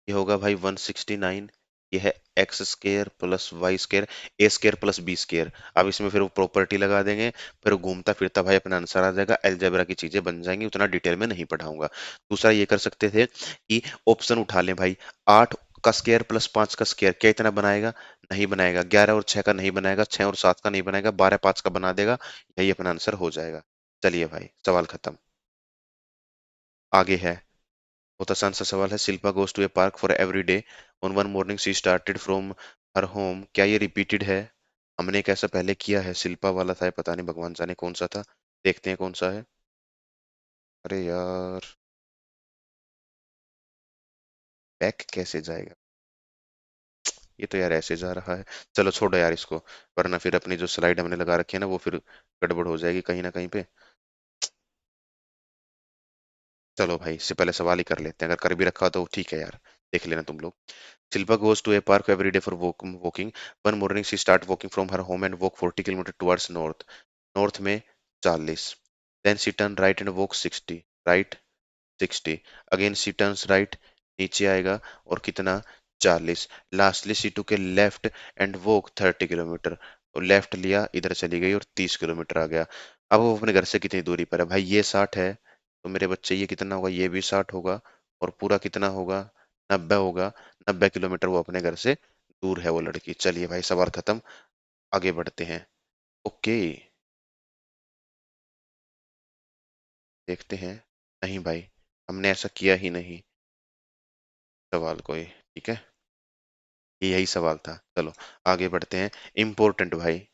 [SPEAKER 1] ये होगा भाई 169। ये है X square plus Y square, A square plus B square. अब इसमें फिर वो प्रॉपर्टी लगा देंगे, फिर वो घूमता फिरता भाई अपना आंसर आ जाएगा। अलजेब्रा की चीजें बन जाएंगी, उतना डिटेल में नहीं पढ़ाऊंगा। दूसरा ये कर सकते थे कि ऑप्शन उठा लें भाई। 8 का स्केयर प्लस 5 का स्केयर क्या इतना बनाएगा? नहीं बनाएगा, 11 और 6 का नहीं बनाएगा, 6 और 7 का नहीं बनाएगा, 12 5 का बना देगा। यही अपना आंसर हो जाएगा। चलिए भाई, सवाल खत्म। आगे है, बहुत आसान सा सवाल है। Shilpa goes to a park for every day. On one morning she started from her home. क्या ये रिपीटेड है? हमने एक ऐसा पहले किया है, शिल्पा वाला था, पता नहीं भगवान जाने कौन सा था। देखते हैं कौन सा है। अरे यार, बैक कैसे जाएगा? ये तो यार ऐसे जा रहा है। चलो छोड़ो यार इसको, वरना फिर अपनी जो स्लाइड हमने लगा रखी है ना, वो फिर गड़बड़ हो जाएगी कहीं ना कहीं पे। चलो भाई, इससे पहले सवाल ही कर लेते हैं, अगर कर भी रखा हो तो ठीक है यार। देख लेना तुम लोग। Shilpa goes to a park every day for walking. One morning she start walking from her home and walk 40 kilometer towards north. North में 40. Then she turn right and walk 60. Right 60. Again she turns right, नीचे आएगा और कितना? 40. Lastly she took a left and walk 30 kilometre. और left लिया, इधर चली गई और 30 किलोमीटर आ गया। अब वो अपने घर से कितनी दूरी पर है भाई? ये 60 है, तो मेरे बच्चे ये कितना होगा? ये भी 60 होगा। और पूरा कितना होगा? 90 होगा। 90 किलोमीटर वो अपने घर से दूर है वो लड़की। चलिए भाई, सवाल खत्म। आगे बढ़ते हैं। ओके, देखते हैं। नहीं भाई, हमने ऐसा किया ही नहीं। सवाल कोई ठीक है, ये यही सवाल था। चलो आगे बढ़ते हैं। इम्पोर्टेंट भाई।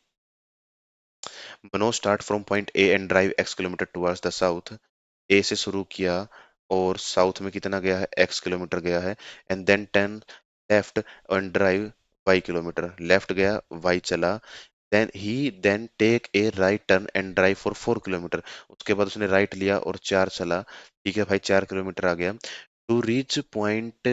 [SPEAKER 1] Manoj start from point A and drive X kilometre towards the south. A से शुरू किया और साउथ में कितना गया है? एक्स किलोमीटर गया है। And then 10 left and drive Y kilometre. Left गया, वाई चला। Then take a right turn and drive for 4 kilometre. उसके बाद उसने राइट लिया और 4 चला। ठीक है भाई, 4 किलोमीटर आ गया। To reach point,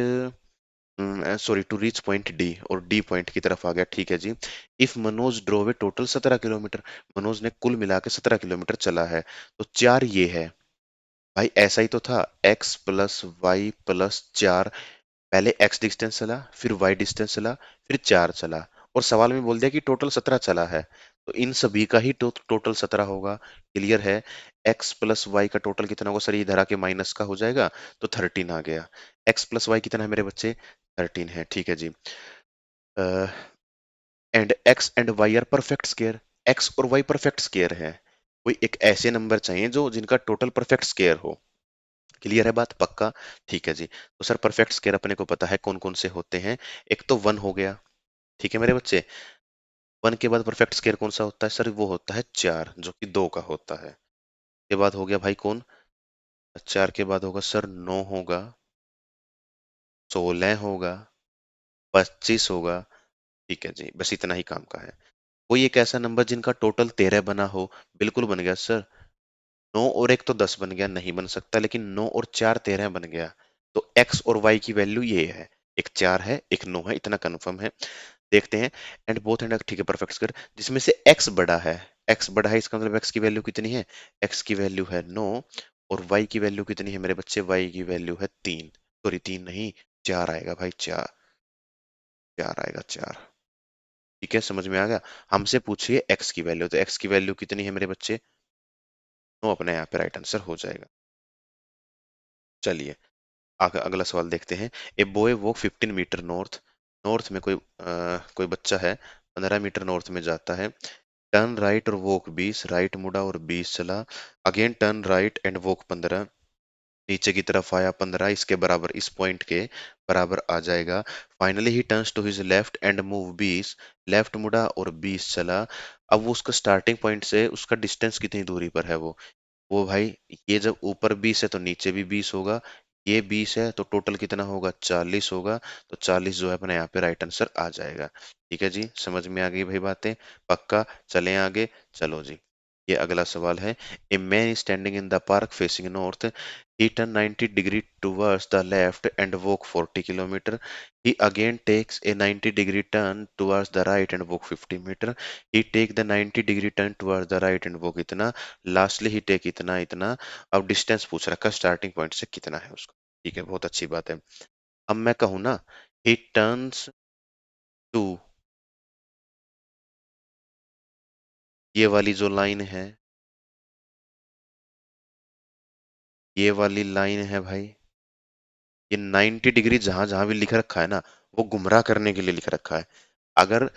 [SPEAKER 1] sorry, to reach point D, और डी पॉइंट की तरफ आ गया। ठीक है जी। If Manoj drove a total 17 kilometre. Manoj ने कुल मिला के 17 किलोमीटर चला है, तो 4 ये है। भाई ऐसा ही तो था, x प्लस वाई प्लस 4। पहले x डिस्टेंस चला, फिर y डिस्टेंस चला, फिर 4 चला। और सवाल में बोल दिया कि टोटल 17 चला है, तो इन सभी का ही टोटल 17 होगा। क्लियर है? x प्लस वाई का टोटल कितना होगा सर? ये धरा के माइनस का हो जाएगा, तो 13 आ गया। x प्लस वाई कितना है मेरे बच्चे? 13 है। ठीक है जी। And x and y are perfect square. x और y परफेक्ट स्केयर है। कोई एक ऐसे नंबर चाहिए जो जिनका टोटल परफेक्ट स्केयर हो। क्लियर है बात? पक्का? ठीक है जी। तो सर परफेक्ट स्केयर अपने को पता है कौन कौन से होते हैं। एक तो 1 हो गया। ठीक है मेरे बच्चे। 1 के बाद परफेक्ट स्केयर कौन सा होता है सर? वो होता है 4, जो कि 2 का होता है। के बाद हो गया भाई कौन? 4 के बाद होगा सर 9 होगा, 16 होगा, 25 होगा। ठीक है जी, बस इतना ही काम का है। कोई एक ऐसा नंबर जिनका टोटल 13 बना हो। बिल्कुल बन गया सर। 9 और 1 तो 10 बन गया, नहीं बन सकता, लेकिन 9 और 4 13 बन गया। तो x और y की वैल्यू ये है, एक 4 है, एक 9 है, इतना कंफर्म है। देखते हैं। एंड बोथ एंड, ठीक है परफेक्ट स्क्वायर, जिसमें से x बड़ा है। x बड़ा है, इसका मतलब x की वैल्यू कितनी है? x की वैल्यू है 9। और y की वैल्यू कितनी है मेरे बच्चे? y की वैल्यू है 3। सॉरी 3 नहीं, 4 आएगा भाई, 4। 4 आएगा, 4। ठीक है, समझ में आ गया? हमसे पूछिए x की वैल्यू, तो x की वैल्यू कितनी है मेरे बच्चे? 9 अपने यहाँ पे राइट आंसर हो जाएगा। चलिए अगला सवाल देखते हैं। A boy walk 15 metre north. North में कोई बच्चा है, 15 मीटर नॉर्थ में जाता है। टर्न राइट और वॉक 20, राइट मुड़ा और 20 चला। Again turn right and walk 15। नीचे की तरफ आया 15, इसके बराबर, इस पॉइंट के बराबर आ जाएगा। Finally he turns to his left and move 20। Left मुड़ा और 20 चला। अब वो उसका स्टार्टिंग पॉइंट से उसका डिस्टेंस कितनी दूरी पर है वो भाई, ये जब ऊपर 20 है तो नीचे भी 20 होगा। ये 20 है तो टोटल कितना होगा? 40 होगा। तो 40 जो है अपने यहाँ पे राइट आंसर आ जाएगा। ठीक है जी, समझ में आ गई भाई बातें? पक्का? चलें आगे। चलो जी, ये अगला सवाल है। A man standing in the park facing north. He turn 90 degree towards the left and walk 40 kilometre. He again takes a 90 degree turn towards the right and walk 50 metre. He take the 90 degree turn towards the right and walk इतना। Lastly he take इतना इतना। अब distance पूछ रखा, starting point से कितना है उसका। ठीक है, बहुत अच्छी बात है। अब मैं कहूँ ना, ही टर्न्स टू, ये वाली जो लाइन है, ये वाली लाइन है भाई, ये 90 डिग्री जहां जहां भी लिख रखा है ना, वो गुमराह करने के लिए लिख रखा है। अगर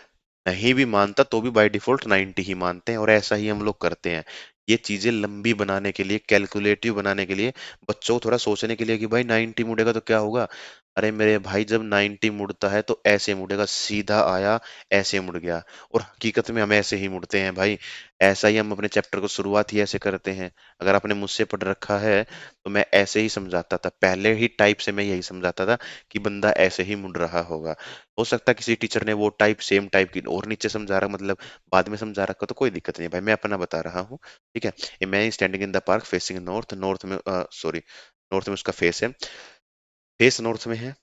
[SPEAKER 1] नहीं भी मानता तो भी बाय डिफॉल्ट 90 ही मानते हैं, और ऐसा ही हम लोग करते हैं। ये चीजें लंबी बनाने के लिए, कैलकुलेटिव बनाने के लिए, बच्चों को थोड़ा सोचने के लिए कि भाई 90 मुड़ेगा तो क्या होगा। अरे मेरे भाई, जब 90 मुड़ता है तो ऐसे मुड़ेगा, सीधा आया, ऐसे मुड़ गया। और हकीकत में हम ऐसे ही मुड़ते हैं भाई। ऐसा ही हम अपने चैप्टर को शुरुआत ही ऐसे करते हैं। अगर आपने मुझसे पढ़ रखा है तो मैं ऐसे ही समझाता था, पहले ही टाइप से मैं यही समझाता था कि बंदा ऐसे ही मुड़ रहा होगा। हो सकता है किसी टीचर ने वो टाइप, सेम टाइप की और नीचे समझा रहा, मतलब बाद में समझा रखा, तो कोई दिक्कत नहीं है भाई, मैं अपना बता रहा हूँ। ठीक है। A man standing in the park facing north, north में सॉरी, नॉर्थ में उसका फेस है, फेस नॉर्थ में है,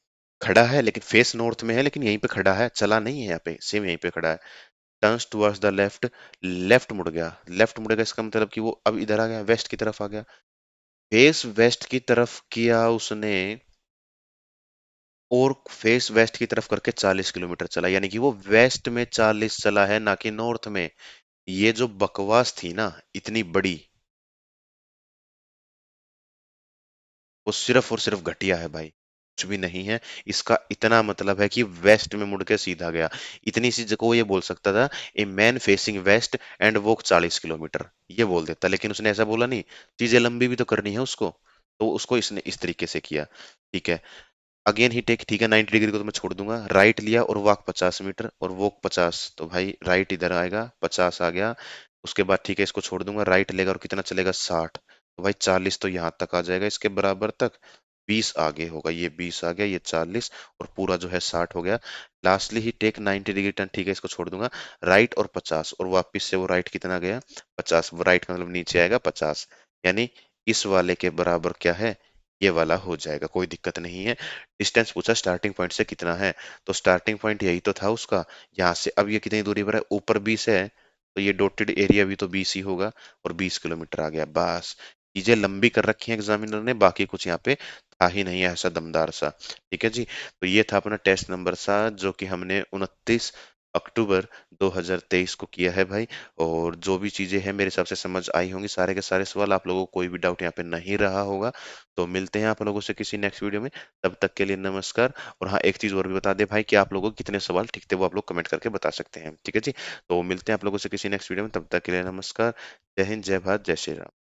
[SPEAKER 1] खड़ा है, लेकिन फेस नॉर्थ में है, लेकिन यहीं पे खड़ा है, चला नहीं है यहाँ पे, सेम यहीं पे खड़ा है। Turns towards the left, left मुड़ गया। लेफ्ट मुड़ेगा इसका मतलब कि वो अब इधर आ गया, वेस्ट की तरफ आ गया। फेस वेस्ट की तरफ किया उसने, और फेस वेस्ट की तरफ करके 40 किलोमीटर चला, यानी कि वो वेस्ट में 40 चला है, ना कि नॉर्थ में। ये जो बकवास थी ना इतनी बड़ी, वो सिर्फ और सिर्फ घटिया है भाई, कुछ भी नहीं है। इसका इतना मतलब है कि वेस्ट में मुड़ के सीधा गया। इतनी सी जगह वो ये बोल सकता था, a man facing west and walk 40 kilometre, ये बोल देता, लेकिन उसने ऐसा बोला नहीं। चीजें लंबी भी तो करनी है उसको, तो उसको इसने इस तरीके से किया। ठीक है। अगेन ही टेक, ठीक है, 90 डिग्री को तो मैं छोड़ दूंगा, राइट लिया और वॉक 50 मीटर और वॉक 50, तो भाई राइट इधर आएगा, 50 आ गया। उसके बाद ठीक है, इसको छोड़ दूंगा, राइट लेगा और कितना चलेगा, 60, तो भाई 40 तो यहाँ तक आ जाएगा, इसके बराबर तक। 20 आगे होगा, ये 20 आ गया, ये 40, और पूरा जो है 60 हो गया। Lastly he take 90 degree turn, ठीक है, इसको छोड़ दूंगा, राइट और 50, और वापिस से वो राइट कितना गया, 50, वो राइट का मतलब नीचे आएगा 50, यानी इस वाले के बराबर क्या है, ये वाला हो जाएगा, कोई दिक्कत नहीं है। डिस्टेंस पूछा स्टार्टिंग पॉइंट से कितना है, तो स्टार्टिंग पॉइंट यही तो था उसका। यहाँ से अब ये कितनी दूरी पर है, ऊपर 20 है, तो ये डॉटेड एरिया भी तो 20 ही होगा, और 20 किलोमीटर आ गया, बस। चीजें लंबी कर रखी हैं एग्जामिनर ने, बाकी कुछ यहाँ पे था ही नहीं ऐसा दमदार सा। ठीक है जी। तो ये था अपना टेस्ट नंबर 7, जो कि हमने 29 अक्टूबर 2023 को किया है भाई। और जो भी चीजें हैं मेरे हिसाब से समझ आई होंगी, सारे के सारे सवाल, आप लोगों को कोई भी डाउट यहाँ पे नहीं रहा होगा। तो मिलते हैं आप लोगों से किसी नेक्स्ट वीडियो में, तब तक के लिए नमस्कार। और हाँ, एक चीज और भी बता दे भाई, कि आप लोगों को कितने सवाल ठीक थे वो आप लोग कमेंट करके बता सकते हैं। ठीक है जी। तो मिलते हैं आप लोगों से किसी नेक्स्ट वीडियो में, तब तक के लिए नमस्कार। जय हिंद, जय भारत, जय श्री राम।